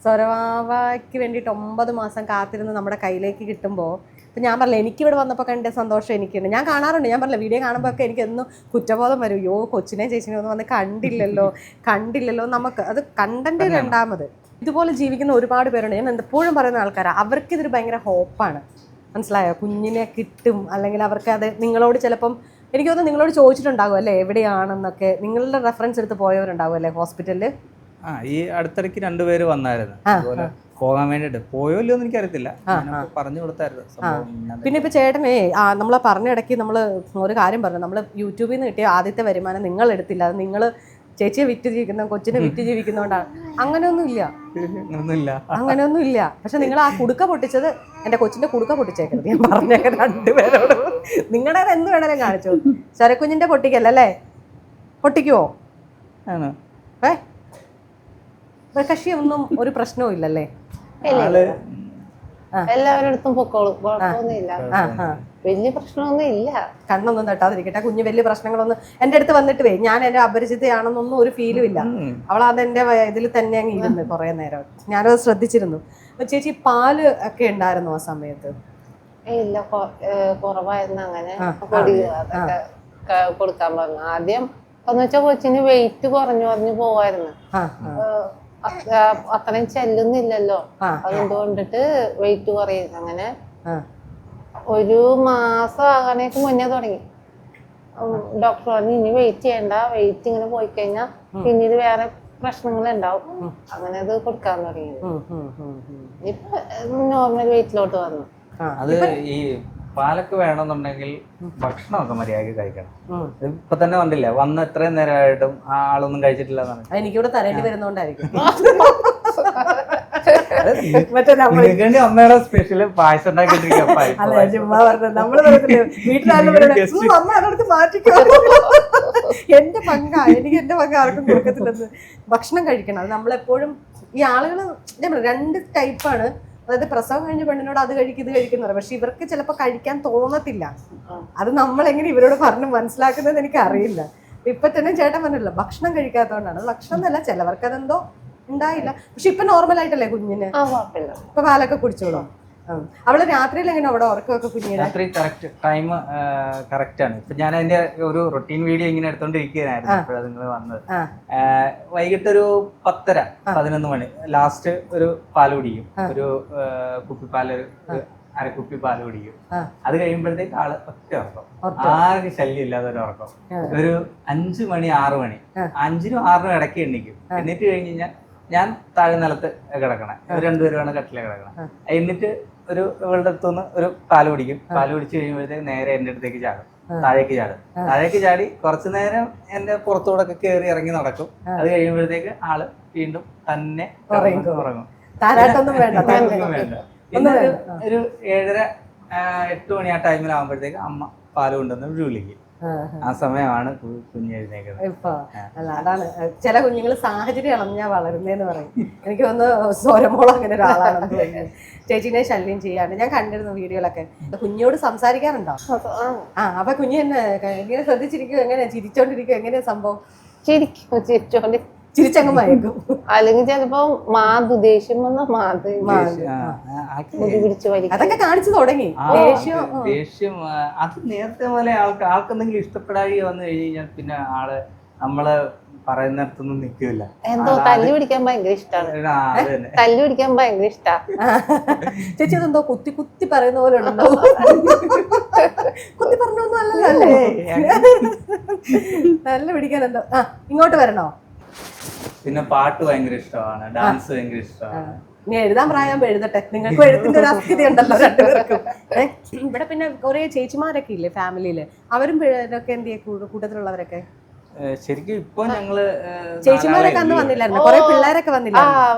സ്വരവാവയ്ക്ക് വേണ്ടിയിട്ട് 9 മാസം കാത്തിരുന്ന് നമ്മുടെ കയ്യിലേക്ക് കിട്ടുമ്പോൾ ഇപ്പം ഞാൻ പറഞ്ഞില്ല, എനിക്കിവിടെ വന്നപ്പോൾ കണ്ട സന്തോഷം എനിക്കുണ്ട്. ഞാൻ കാണാറുണ്ട്, ഞാൻ പറഞ്ഞില്ല വീഡിയോ കാണുമ്പോൾ ഒക്കെ എനിക്ക് എന്നും കുറ്റബോധം വരും, യോ കൊച്ചിനെ ചേച്ചിനെ ഒന്നും വന്ന് കണ്ടില്ലല്ലോ. നമുക്ക് അത് കണ്ടന്റ് രണ്ടാമത്. ഇതുപോലെ ജീവിക്കുന്ന ഒരുപാട് പേരുണ്ട്. ഞാൻ എപ്പോഴും പറയുന്ന ആൾക്കാരാണ്, അവർക്ക് ഇതൊരു ഭയങ്കര ഹോപ്പാണ്, മനസ്സിലായോ? കുഞ്ഞിനെ കിട്ടും, അല്ലെങ്കിൽ അവർക്ക് അത് നിങ്ങളോട് ചിലപ്പം എനിക്ക് തോന്നുന്നു നിങ്ങളോട് ചോദിച്ചിട്ടുണ്ടാകും അല്ലേ എവിടെയാണെന്നൊക്കെ, നിങ്ങളുടെ റെഫറൻസ് എടുത്ത് പോയവരുണ്ടാവും അല്ലേ ഹോസ്പിറ്റലിൽ? ഈ അടുത്തിടയ്ക്ക് 2 പേര് വന്നായിരുന്നു അതുപോലെ പോകാൻ വേണ്ടിട്ട്. പോയോല്ലോ എന്ന് എനിക്കറിയത്തില്ല, പറഞ്ഞു കൊടുത്തായിരുന്നു. പിന്നെ ഇപ്പൊ ചേട്ടനെ നമ്മൾ പറഞ്ഞ ഇടയ്ക്ക് നമ്മൾ ഒരു കാര്യം പറഞ്ഞു, നമ്മൾ യൂട്യൂബിൽ നിന്ന് കിട്ടിയ ആദ്യത്തെ വരുമാനം നിങ്ങൾ എടുത്തില്ല, അത് നിങ്ങൾ ചേച്ചിയെ വിറ്റ് ജീവിക്കുന്ന കൊച്ചിനെ വിറ്റ് ജീവിക്കുന്നതുകൊണ്ടാണ്. അങ്ങനെയൊന്നും ഇല്ല. പക്ഷെ നിങ്ങൾ ആ കുടുക്ക പൊട്ടിച്ചത്, എന്റെ കൊച്ചിന്റെ കുടുക്ക പൊട്ടിച്ചേക്കരുത് ഞാൻ പറഞ്ഞേക്ക 2 പേരോട്. നിങ്ങളുടെ എന്ത് വേണേലും കാണിച്ചു. ശരക്കുഞ്ഞിന്റെ പൊട്ടിക്കല്ലേ, പൊട്ടിക്കുവോ? കക്ഷിയൊന്നും ഒരു പ്രശ്നവും ഇല്ലല്ലേ? എല്ലാവരുടെ പൊക്കോളും, കുഴപ്പമൊന്നുമില്ല, വലിയ പ്രശ്നമൊന്നും ഇല്ല. കണ്ണൊന്നും തട്ടാതിരിക്കട്ടെ കുഞ്ഞ്. വലിയ പ്രശ്നങ്ങളൊന്നും എൻ്റെ അടുത്ത് വന്നിട്ട് ഞാൻ എന്റെ അപരിചിതയാണെന്നൊന്നും ഒരു ഫീലും ഇല്ല. അവൾ അതെന്റെ ഇതിൽ തന്നെ അങ്ങ് ഇരുന്ന് കുറെ നേരം. ഞാനത് ശ്രദ്ധിച്ചിരുന്നു. ചേച്ചി പാല് ഒക്കെ ഉണ്ടായിരുന്നു ആ സമയത്ത്? ഇല്ല, കുറവായിരുന്നു. അങ്ങനെ പൊടി അതൊക്കെ കൊടുക്കാൻ പറഞ്ഞു. ആദ്യം എന്ന് വെച്ചാൽ കൊച്ചിന് വെയിറ്റ് കുറഞ്ഞു പോവായിരുന്നു, അത്രയും ചെല്ലുന്നില്ലല്ലോ, അതുകൊണ്ടിട്ട് വെയിറ്റ് കുറയും. അങ്ങനെ 1 മാസം ആകാനേക്ക് മുന്നേ തുടങ്ങി. ഡോക്ടർ പറഞ്ഞു ഇനി വെയിറ്റ് ചെയ്യണ്ട, വെയിറ്റ് ഇങ്ങനെ പോയി കഴിഞ്ഞാൽ പിന്നീട് വേറെ പ്രശ്നങ്ങൾ ഉണ്ടാവും. അങ്ങനെ അത് കൊടുക്കാൻ തുടങ്ങി. ഇപ്പൊ നോർമൽ വെയിറ്റിലോട്ട് വന്നു. അത് ഈ പാലൊക്കെ വേണമെന്നുണ്ടെങ്കിൽ ഭക്ഷണമൊക്കെ മര്യാദയ്ക്ക് കഴിക്കണം. ഇപ്പൊ തന്നെ കണ്ടില്ല, വന്ന് എത്രയും നേരമായിട്ടും ആ ആളൊന്നും കഴിച്ചിട്ടില്ല എന്നാണ്. എനിക്കിവിടെ തരേണ്ടി വരുന്നോണ്ടായിരിക്കും. അമ്മയുടെ സ്പെഷ്യല് പായസം ഉണ്ടാക്കിട്ടിരിക്കുക. എന്റെ പങ്കാ, എനിക്ക് എന്റെ പങ്ക് ആർക്കും കൊടുക്കത്തില്ലെന്ന്. ഭക്ഷണം കഴിക്കണം. അത് നമ്മളെപ്പോഴും ഈ ആളുകൾ 2 ടൈപ്പാണ്. അതായത് പ്രസവം കഴിഞ്ഞ പെണ്ണിനോട് അത് കഴിക്കും ഇത് കഴിക്കുന്നത്, പക്ഷെ ഇവർക്ക് ചിലപ്പോൾ കഴിക്കാൻ തോന്നത്തില്ല. അത് നമ്മളെങ്ങനെ ഇവരോട് പറഞ്ഞ് മനസ്സിലാക്കുന്നത് എനിക്ക് അറിയില്ല. ഇപ്പൊ തന്നെ ചേട്ടൻ പറഞ്ഞില്ല ഭക്ഷണം കഴിക്കാത്തതുകൊണ്ടാണ്. ഭക്ഷണം എന്നല്ല, ചിലവർക്ക് അതെന്തോ ഉണ്ടായില്ല. പക്ഷെ ഇപ്പൊ നോർമൽ ആയിട്ടല്ലേ കുഞ്ഞിന്? ഇപ്പൊ പാലൊക്കെ കുടിച്ചോളൂ. അവള് രാത്രിയിൽ എങ്ങനെ അവിടെ ഉറക്കമൊക്കെ കുഞ്ഞിനെ? രാത്രി കറക്റ്റ് ടൈം കറക്റ്റ് ആണ്. ഇപ്പൊ ഞാൻ അതിന്റെ ഒരു റൊട്ടീൻ വീഡിയോ ഇങ്ങനെ എടുത്തോണ്ടിരിക്കുകയായിരുന്നു അപ്പോഴാണ് നിങ്ങൾ വന്നത്. വൈകിട്ട് ഒരു 10:30-11 മണി ലാസ്റ്റ് ഒരു പാല് കുടിക്കും, ഒരു കുപ്പിപ്പാല്, ഒരു അരക്കുപ്പി പാല് കുടിക്കും. അത് കഴിയുമ്പോഴത്തേക്ക് ആള് ഒറ്റ ഉറക്കം, ആർക്കും ശല്യം ഇല്ലാതെ ഒരു ഉറക്കം. ഒരു 5 മണി 6 മണി, 5-നും 6-നും ഇടയ്ക്ക് എണ്ണിക്കും. എണ്ണിട്ട് കഴിഞ്ഞ് കഴിഞ്ഞാൽ ഞാൻ താഴെ നിലത്ത് കിടക്കണേ, രണ്ടുപേരുമാണ് കട്ടിലെ കിടക്കണം. എന്നിട്ട് ഇവളുടെ അടുത്തുനിന്ന് ഒരു പാല് കുടിക്കും. പാല് കുടിച്ച് കഴിയുമ്പോഴത്തേക്ക് നേരെ എൻ്റെ അടുത്തേക്ക് ചാടും, താഴേക്ക് ചാടി കുറച്ചു നേരം എന്റെ പുറത്തൂടെ ഒക്കെ കയറി ഇറങ്ങി നടക്കും. അത് കഴിയുമ്പോഴത്തേക്ക് ആള് വീണ്ടും തന്നെ ഉറങ്ങും. പിന്നെ ഒരു 7:30-8 മണി ആ ടൈമിലാകുമ്പോഴത്തേക്ക് അമ്മ പാല് കൊണ്ടുവന്ന് വിളിക്കും. ആ സമയമാണ് കുഞ്ഞ് എഴുന്നേക്കുന്നത്. ഇപ്പൊ അല്ല, അതാണ് ചില കുഞ്ഞുങ്ങൾ സാഹചര്യം ഇളഞ്ഞാ വളരുന്നേന്ന് പറയും. എനിക്ക് ഒന്ന് സ്വരമോളം അങ്ങനെ ഒരാളാണെന്ന് തോന്നുന്നു. ചേച്ചീനെ ശല്യം ചെയ്യാണ്ട് ഞാൻ കണ്ടിരുന്നു വീഡിയോയിലൊക്കെ. കുഞ്ഞോട് സംസാരിക്കാറുണ്ടോ? അപ്പൊ കുഞ്ഞ് തന്നെ ഇങ്ങനെ ശ്രദ്ധിച്ചിരിക്കും, എങ്ങനെയാ ചിരിച്ചോണ്ടിരിക്കും, എങ്ങനെയാ സംഭവം? ചിരിച്ചങ്ങ് മയക്കും. അല്ലെങ്കിൽ ചിലപ്പോ ദേഷ്യം വന്ന അതൊക്കെ കാണിച്ചു തുടങ്ങി. ദേഷ്യം അത് നേരത്തെ പോലെ ആൾക്കെന്തെങ്കിലും ഇഷ്ടപ്പെടാതെ വന്നു കഴിഞ്ഞാൽ പിന്നെ ആള് നമ്മള് പറയുന്നിടത്തൊന്നും നിൽക്കില്ല. എന്തോ തല്ലു പിടിക്കാൻ ഭയങ്കര ഇഷ്ടമാണ്. തല്ലു പിടിക്കാൻ ഭയങ്കര ഇഷ്ടമാണ്. ചേച്ചി അതെന്തോ കുത്തി കുത്തി പറയുന്ന പോലെ ഉണ്ടോ? കുത്തി പറഞ്ഞൊന്നും അല്ലല്ലോ അല്ലേ? തല്ലു പിടിക്കാൻ എന്തോ. ഇങ്ങോട്ട് വരണോ? പിന്നെ പാട്ട് ഭയങ്കര ഇഷ്ടമാണ്, ഡാൻസ് ഭയങ്കര ഇഷ്ടമാണ്. ഇനി എഴുതാൻ പ്രായം എഴുതട്ടെ, നിങ്ങൾക്ക് എഴുത്തിന്റെ ഒരു അസ്ഥിതി ഉണ്ടല്ലോ രണ്ടുപേർക്കും. ഇവിടെ പിന്നെ കുറെ ചേച്ചിമാരൊക്കെ ഇല്ലേ ഫാമിലിയില്, അവരും ഒക്കെ എന്ത് ചെയ്യും കൂട്ടത്തിലുള്ളവരൊക്കെ? ശരിക്കും ഇപ്പൊ ഞങ്ങള് ചേച്ചിമാരൊക്കെ അന്ന് വന്നില്ലായിരുന്നു, കുറെ പിള്ളേരൊക്കെ വന്നില്ല.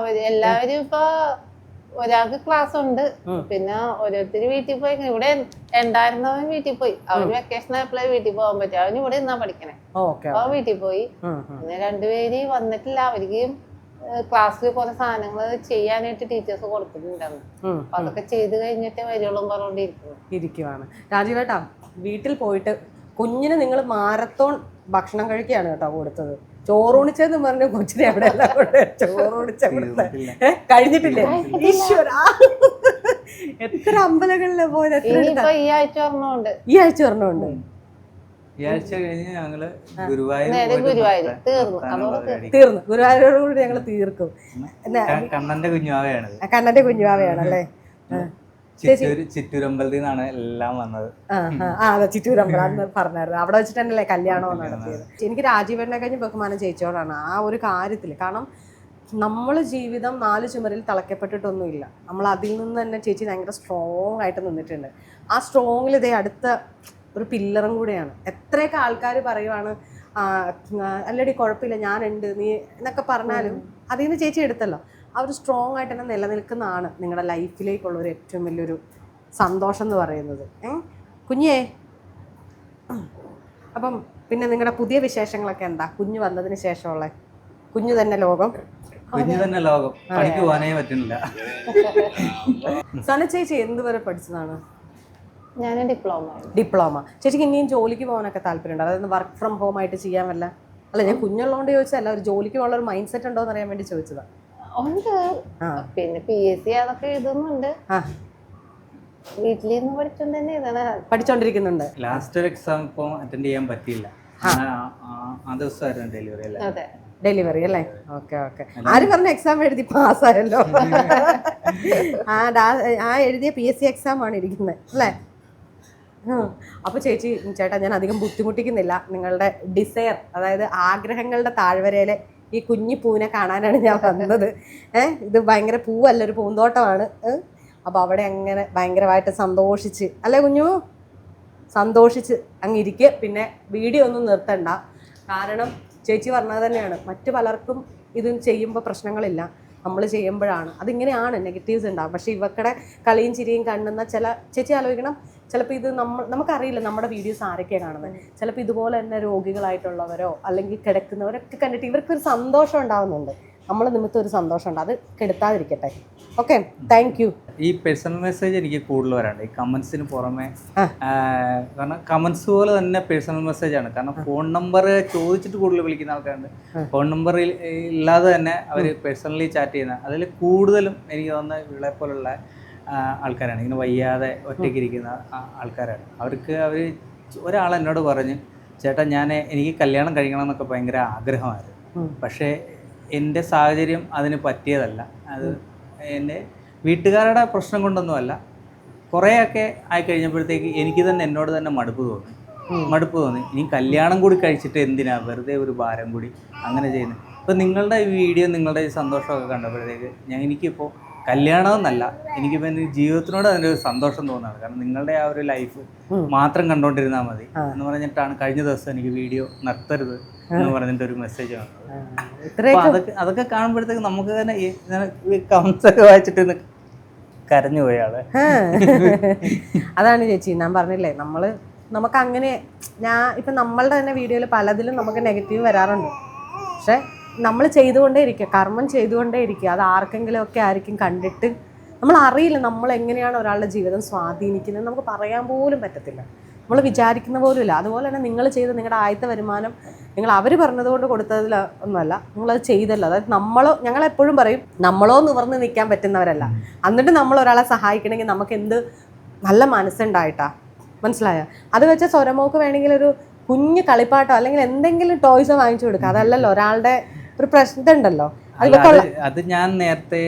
എല്ലാവരും ഇപ്പൊ ഒരാൾക്ക് ക്ലാസ് ഉണ്ട്, പിന്നെ ഓരോരുത്തര് വീട്ടിൽ പോയി. ഇവിടെ ഉണ്ടായിരുന്നവൻ വീട്ടിൽ പോയി, അവന് വെക്കേഷൻ ആയപ്പോഴേ വീട്ടിൽ പോകാൻ പറ്റും. അവന് ഇവിടെ നിന്നാ പഠിക്കണേ, അവൻ വീട്ടിൽ പോയി. പിന്നെ 2 പേര് വന്നിട്ടില്ല. അവർക്ക് ക്ലാസ്സിൽ കുറെ സാധനങ്ങൾ ചെയ്യാനായിട്ട് ടീച്ചേഴ്സ് കൊടുത്തിട്ടുണ്ടായിരുന്നു. അതൊക്കെ ചെയ്ത് കഴിഞ്ഞിട്ടേ വരുള്ളൂ പറഞ്ഞോണ്ടിരിക്കുവാണ്. രാജീവേട്ടാ, വീട്ടിൽ പോയിട്ട് കുഞ്ഞിന് നിങ്ങൾ മാരത്തോൺ ഭക്ഷണം കഴിക്കുകയാണ് കേട്ടോ കൊടുത്തത്. ചോറൂണിച്ചെന്ന് പറഞ്ഞു കൊച്ചിനെ അവിടെ എല്ലാം കൊണ്ട് ചോറൂണിച്ച കഴിഞ്ഞിട്ടില്ലേ? ഈശ്വരാ, എത്ര അമ്പലങ്ങളിലെ പോയത്? ഈ ആഴ്ച ഒരെണ്ണമുണ്ട്. ഈ ആഴ്ച ഒരെണ്ണമുണ്ട്. ഈ ആഴ്ച കഴിഞ്ഞ് ഞങ്ങള് ഗുരുവായൂർ തീർന്നു. ഗുരുവായൂരോടുകൂടി ഞങ്ങള് തീർക്കും. കണ്ണന്റെ കുഞ്ഞുവാവയാണ്. കണ്ണന്റെ കുഞ്ഞുവാവയാണല്ലേ? ചിറ്റൂരമ്പലത്തിൽ നിന്നാണ് എല്ലാം വന്നത്. അതെ, ചിറ്റൂരമ്പലം അന്ന് പറഞ്ഞായിരുന്നു. അവിടെ വെച്ചിട്ട് തന്നെയല്ലേ കല്യാണം നടത്തിയത്. എനിക്ക് രാജീവേട്ടനെ കഴിഞ്ഞ് ബഹുമാനം ചേച്ചിയോടാണ് ആ ഒരു കാര്യത്തിൽ. കാരണം നമ്മൾ ജീവിതം 4 ചുമരിൽ തളയ്ക്കപ്പെട്ടിട്ടൊന്നുമില്ല. നമ്മൾ അതിൽ നിന്ന് തന്നെ ചേച്ചി ഭയങ്കര സ്ട്രോങ് ആയിട്ട് നിന്നിട്ടുണ്ട്. ആ സ്ട്രോങ്ങിൽ ഇതേ അടുത്ത ഒരു പില്ലറും കൂടെയാണ്. എത്രയൊക്കെ ആൾക്കാർ പറയുവാണ് അല്ലടി കുഴപ്പമില്ല ഞാനുണ്ട് നീ എന്നൊക്കെ പറഞ്ഞാലും അതിൽ നിന്ന് ചേച്ചി എടുത്തല്ലോ. ആ ഒരു സ്ട്രോങ് ആയിട്ട് തന്നെ നിലനിൽക്കുന്നതാണ് നിങ്ങളുടെ ലൈഫിലേക്കുള്ള ഒരു ഏറ്റവും വലിയൊരു സന്തോഷം എന്ന് പറയുന്നത്. കുഞ്ഞേ, അപ്പം പിന്നെ നിങ്ങളുടെ പുതിയ വിശേഷങ്ങളൊക്കെ എന്താ? കുഞ്ഞ് വന്നതിന് ശേഷമുള്ള കുഞ്ഞു തന്നെ ലോകം. പണിക്ക് പോകാനേ പറ്റുന്നില്ല. സന ചേച്ചി എന്തുവരെ പഠിച്ചതാണ്? ഞാൻ ഡിപ്ലോമ. ചേച്ചിക്ക് ഇനിയും ജോലിക്ക് പോകാനൊക്കെ താല്പര്യമുണ്ടോ? അതായത് വർക്ക് ഫ്രം ഹോം ആയിട്ട് ചെയ്യാൻ വല്ല? അല്ല, ഞാൻ കുഞ്ഞുള്ളതുകൊണ്ട് ചോദിച്ചതല്ല, ഒരു ജോലിക്ക് പോകാനുള്ള ഒരു മൈൻഡ് സെറ്റ് ഉണ്ടോ എന്ന് അറിയാൻ വേണ്ടി ചോദിച്ചതാ. ഉണ്ട്, പിന്നെ PSC അതൊക്കെ എഴുതുന്നുണ്ട്. വീട്ടിലിരുന്ന് പഠിച്ചോണ്ട് തന്നെ പഠിച്ചോണ്ടിരിക്കുന്നുണ്ട്. ലാസ്റ്റ് ഒരു എക്സാം ഇപ്പൊ അറ്റൻഡ് ചെയ്യാൻ പറ്റിയില്ല. ആ ദിവസമായിരുന്നു ഡെലിവറി അല്ലേ? ഡെലിവറി അല്ലേ? ഓക്കെ. ആര് പറഞ്ഞ എക്സാം എഴുതി പാസ്സായല്ലോ? ആ എഴുതിയ PSC എക്സാം ആണ് ഇരിക്കുന്നത് അല്ലേ? അപ്പോൾ ചേട്ടാ, ഞാൻ അധികം ബുദ്ധിമുട്ടിക്കുന്നില്ല. നിങ്ങളുടെ ഡിസയർ, അതായത് ആഗ്രഹങ്ങളുടെ താഴ്വരയിലെ ഈ കുഞ്ഞി പൂവിനെ കാണാനാണ് ഞാൻ വന്നത്. ഇത് ഭയങ്കര പൂവല്ല, ഒരു പൂന്തോട്ടമാണ്. അപ്പോൾ അവിടെ അങ്ങനെ ഭയങ്കരമായിട്ട് സന്തോഷിച്ച് അല്ലേ കുഞ്ഞു? സന്തോഷിച്ച് അങ്ങിരിക്കുക. പിന്നെ വീഡിയോ ഒന്നും നിർത്തണ്ട. കാരണം ചേച്ചി പറഞ്ഞത് തന്നെയാണ്, മറ്റു പലർക്കും ഇത് ചെയ്യുമ്പോൾ പ്രശ്നങ്ങളില്ല, നമ്മൾ ചെയ്യുമ്പോഴാണ് അതിങ്ങനെയാണ് നെഗറ്റീവ്സ് ഉണ്ടാകും. പക്ഷേ ഇവക്കടെ കളിയും ചിരിയും കാണുന്ന ചേച്ചി ആലോചിക്കണം, ചിലപ്പോൾ ഇത് നമുക്കറിയില്ല നമ്മുടെ വീഡിയോസ് ആരൊക്കെയാണ് കാണുന്നത്. ചിലപ്പോൾ ഇതുപോലെ തന്നെ രോഗികളായിട്ടുള്ളവരോ അല്ലെങ്കിൽ കിടക്കുന്നവരൊക്കെ കണ്ടിട്ട് ഇവർക്കൊരു സന്തോഷം ഉണ്ടാകുന്നുണ്ട്. നമ്മൾ നിമിത്തം ഒരു സന്തോഷമുണ്ട്, അത് കെടുത്താതിരിക്കട്ടെ. Okay, thank you. ഈ പേഴ്സണൽ മെസ്സേജ് എനിക്ക് കൂടുതൽ വരാണ്ട്, ഈ കമന്റ്സിന് പുറമെ. കാരണം കമന്റ്സ് പോലെ തന്നെ പേഴ്സണൽ മെസ്സേജ് ആണ്. കാരണം ഫോൺ നമ്പർ ചോദിച്ചിട്ട് കൂടുതൽ വിളിക്കുന്ന ആൾക്കാരുണ്ട്. ഫോൺ നമ്പർ ഇല്ലാതെ തന്നെ അവർ പേഴ്സണലി ചാറ്റ് ചെയ്യുന്ന, അതിൽ കൂടുതലും എനിക്ക് തോന്നുന്നത് ഇവിടെ പോലുള്ള ആൾക്കാരാണ്, ഇങ്ങനെ വയ്യാതെ ഒറ്റയ്ക്കിരിക്കുന്ന ആൾക്കാരാണ്. അവർ ഒരാൾ എന്നോട് പറഞ്ഞു, ചേട്ടാ എനിക്ക് കല്യാണം കഴിക്കണം എന്നൊക്കെ ഭയങ്കര ആഗ്രഹമായിരുന്നു, പക്ഷേ എൻ്റെ സാഹചര്യം അതിന് പറ്റിയതല്ല. അത് എൻ്റെ വീട്ടുകാരുടെ പ്രശ്നം കൊണ്ടൊന്നുമല്ല, കുറേയൊക്കെ ആയിക്കഴിഞ്ഞപ്പോഴത്തേക്ക് എനിക്ക് തന്നെ എന്നോട് തന്നെ മടുപ്പ് തോന്നി. ഇനി കല്യാണം കൂടി കഴിച്ചിട്ട് എന്തിനാ വെറുതെ ഒരു ഭാരം കൂടി അങ്ങനെ ചെയ്യുന്നത്. ഇപ്പോൾ നിങ്ങളുടെ ഈ വീഡിയോ, നിങ്ങളുടെ ഈ സന്തോഷമൊക്കെ കണ്ടപ്പോഴത്തേക്ക് എനിക്കിപ്പോൾ കല്യാണമെന്നല്ല, എനിക്കിപ്പോൾ എൻ്റെ ജീവിതത്തിനോട് അതിൻ്റെ ഒരു സന്തോഷം തോന്നുകയാണ്. കാരണം നിങ്ങളുടെ ആ ഒരു ലൈഫ് മാത്രം കണ്ടുകൊണ്ടിരുന്നാൽ മതി എന്ന് പറഞ്ഞിട്ടാണ് കഴിഞ്ഞ ദിവസം എനിക്ക് വീഡിയോ നിർത്തരുത് എന്ന് പറഞ്ഞിട്ട് ഒരു മെസ്സേജ് വന്നത്. അപ്പോൾ അതൊക്കെ കാണുമ്പോഴത്തേക്ക് നമുക്ക് തന്നെ കമൻസ് ഒക്കെ വായിച്ചിട്ട് കരഞ്ഞു പോയാള്. അതാണ് ചേച്ചി ഞാൻ പറഞ്ഞില്ലേ, നമുക്ക് അങ്ങനെ ഇപ്പം നമ്മളുടെ തന്നെ വീഡിയോയിൽ പലതിലും നമുക്ക് നെഗറ്റീവ് വരാറുണ്ട്. പക്ഷെ നമ്മൾ ചെയ്തുകൊണ്ടേ ഇരിക്കുക, കർമ്മം ചെയ്തുകൊണ്ടേ ഇരിക്കുക. അത് ആർക്കെങ്കിലും ഒക്കെ ആയിരിക്കും കണ്ടിട്ട്, നമ്മൾ അറിയില്ല നമ്മൾ എങ്ങനെയാണ് ഒരാളുടെ ജീവിതം സ്വാധീനിക്കുന്നത്, നമുക്ക് പറയാൻ പോലും പറ്റത്തില്ല, നമ്മൾ വിചാരിക്കുന്ന പോലും ഇല്ല. അതുപോലെ തന്നെ നിങ്ങൾ ചെയ്ത നിങ്ങളുടെ ആദ്യത്തെ വരുമാനം നിങ്ങൾ അവർ പറഞ്ഞതുകൊണ്ട് കൊടുത്തതിൽ ഒന്നുമല്ല, നിങ്ങളത് ചെയ്തല്ലോ. അതായത് ഞങ്ങളെപ്പോഴും പറയും, നമ്മളോ നിവർന്ന് നിൽക്കാൻ പറ്റുന്നവരല്ല, എന്നിട്ട് നമ്മൾ ഒരാളെ സഹായിക്കണമെങ്കിൽ നമുക്ക് എന്ത് നല്ല മനസ്സുണ്ടായിട്ടാ, മനസ്സിലായോ? അത് വെച്ച സ്വരമോക്ക് വേണമെങ്കിൽ ഒരു കുഞ്ഞ് കളിപ്പാട്ടോ അല്ലെങ്കിൽ എന്തെങ്കിലും ടോയ്സോ വാങ്ങിച്ചു കൊടുക്കുക, അതല്ലല്ലോ ഒരാളുടെ ഒരു പ്രശ്നം ഉണ്ടല്ലോ. അത് ഞാൻ നേരത്തെ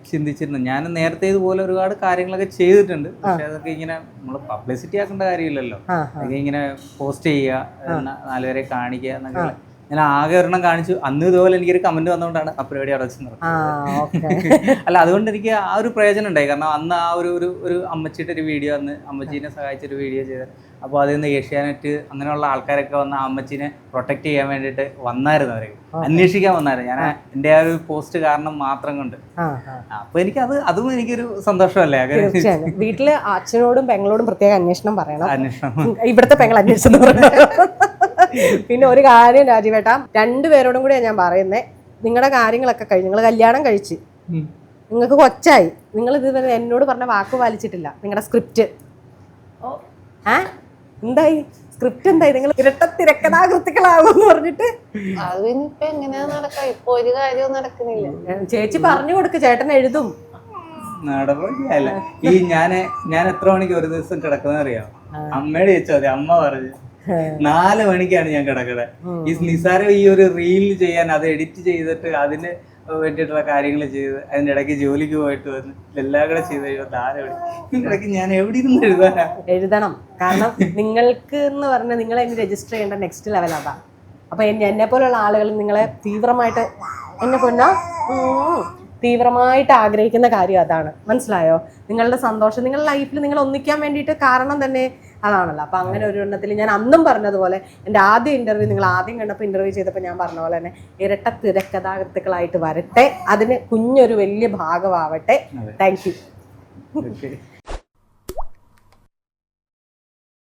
ചിന്തിച്ചിരുന്നു. ഞാൻ നേരത്തെ ഇതുപോലെ ഒരുപാട് കാര്യങ്ങളൊക്കെ ചെയ്തിട്ടുണ്ട്. പക്ഷെ അതൊക്കെ ഇങ്ങനെ നമ്മൾ പബ്ലിസിറ്റി ആക്കേണ്ട കാര്യമില്ലല്ലോ. അതൊക്കെ ഇങ്ങനെ പോസ്റ്റ് ചെയ്യുക, 4 പേരെ കാണിക്കുക എന്നൊക്കെ. ഞാൻ ആകെ ഒരെണ്ണം കാണിച്ചു, അന്ന് ഇതുപോലെ എനിക്കൊരു കമന്റ് വന്നുകൊണ്ടാണ് ആ പരിപാടി അടച്ചു നിർത്തുന്നത്. അല്ല, അതുകൊണ്ട് എനിക്ക് ആ ഒരു പ്രയോജനം ഉണ്ടായി. കാരണം അന്ന് ആ ഒരു അമ്മച്ചിയുടെ ഒരു വീഡിയോ, അന്ന് അമ്മച്ചീനെ സഹായിച്ചൊരു വീഡിയോ ചെയ്തത്. അപ്പോൾ അതിൽ നിന്ന് ഏഷ്യാനെറ്റ് അങ്ങനെയുള്ള ആൾക്കാരൊക്കെ വന്ന് ആ അമ്മച്ചീനെ പ്രൊട്ടക്ട് ചെയ്യാൻ വേണ്ടിയിട്ട് വന്നായിരുന്നു, അവരൊക്കെ അന്വേഷിക്കാൻ വന്നായിരുന്നു. ഞാൻ എൻ്റെ ആ ഒരു പോസ്റ്റ് കാരണം മാത്രം കൊണ്ട്. അപ്പോൾ അതും എനിക്കൊരു സന്തോഷമല്ലേ. വീട്ടില് അച്ഛനോടും പെങ്ങളോടും പ്രത്യേക അന്വേഷണം പറയണം. ഇവിടുത്തെ പെങ്ങൾ അന്വേഷണം പിന്നെ ഒരു കാര്യം രാജീവേട്ടാ, 2 പേരോടും കൂടിയാണ് ഞാൻ പറയുന്നത്. നിങ്ങളുടെ കാര്യങ്ങളൊക്കെ കഴിഞ്ഞ് നിങ്ങൾ കല്യാണം കഴിച്ച് നിങ്ങൾക്ക് കൊച്ചായി, നിങ്ങൾ ഇതുവരെ എന്നോട് പറഞ്ഞ വാക്ക് പാലിച്ചിട്ടില്ല. നിങ്ങളുടെ സ്ക്രിപ്റ്റ് എന്തായി? സ്ക്രിപ്റ്റ് എന്തായി? നിങ്ങൾ ഇരട്ട തിരക്കഥാകൃത്തുക്കളാകുമെന്ന് പറഞ്ഞിട്ട് ഒരു കാര്യവും നടക്കുന്നില്ല. ചേച്ചി പറഞ്ഞു കൊടുക്ക്, ചേട്ടൻ എഴുതും. നടപടിയല്ല. ഞാൻ എത്ര മണിക്ക് ഒരു ദിവസം കിടക്കുന്ന അറിയാം? അമ്മയോട് ചോദിച്ചാൽ മതി. അമ്മ പറഞ്ഞു 4 മണിക്കാണ് ഞാൻ കിടക്കുന്നത്. ഈ നിസാരം ഈ ഒരു റീൽ ചെയ്യാൻ, അത് എഡിറ്റ് ചെയ്തിട്ട് അതിന് വേണ്ടിയിട്ടുള്ള കാര്യങ്ങൾ ചെയ്ത് അതിൻ്റെ ഇടയ്ക്ക് ജോലിക്ക് പോയിട്ട് വന്ന് എല്ലാം കൂടെ ചെയ്ത് കഴിയുമ്പോൾ 4 മണി. ഇതിൻ്റെ ഇടയ്ക്ക് ഞാൻ എവിടെ ഇരുന്ന് എഴുതണം. കാരണം നിങ്ങൾക്ക് എന്ന് പറഞ്ഞാൽ നിങ്ങളെ ഇനി രജിസ്റ്റർ ചെയ്യേണ്ട നെക്സ്റ്റ് ലെവൽ അതാ. അപ്പൊ എന്നെ പോലുള്ള ആളുകൾ നിങ്ങളെ തീവ്രമായിട്ട് തീവ്രമായിട്ട് ആഗ്രഹിക്കുന്ന കാര്യം അതാണ്, മനസ്സിലായോ? നിങ്ങളുടെ സന്തോഷം, നിങ്ങളുടെ ലൈഫിൽ നിങ്ങൾ ഒന്നിക്കാൻ വേണ്ടിയിട്ട് കാരണം തന്നെ അതാണല്ലോ. അപ്പം അങ്ങനെ ഒരു എണ്ണത്തിൽ ഞാൻ അന്നും പറഞ്ഞതുപോലെ, എൻ്റെ ആദ്യ ഇൻ്റർവ്യൂ നിങ്ങൾ ആദ്യം കണ്ടപ്പോൾ ഇൻ്റർവ്യൂ ചെയ്തപ്പോൾ ഞാൻ പറഞ്ഞ പോലെ തന്നെ ഇരട്ട തിരക്കഥാകൃത്തുക്കളായിട്ട് വരട്ടെ, അതിന് കുഞ്ഞൊരു വലിയ ഭാഗമാവട്ടെ. Thank you.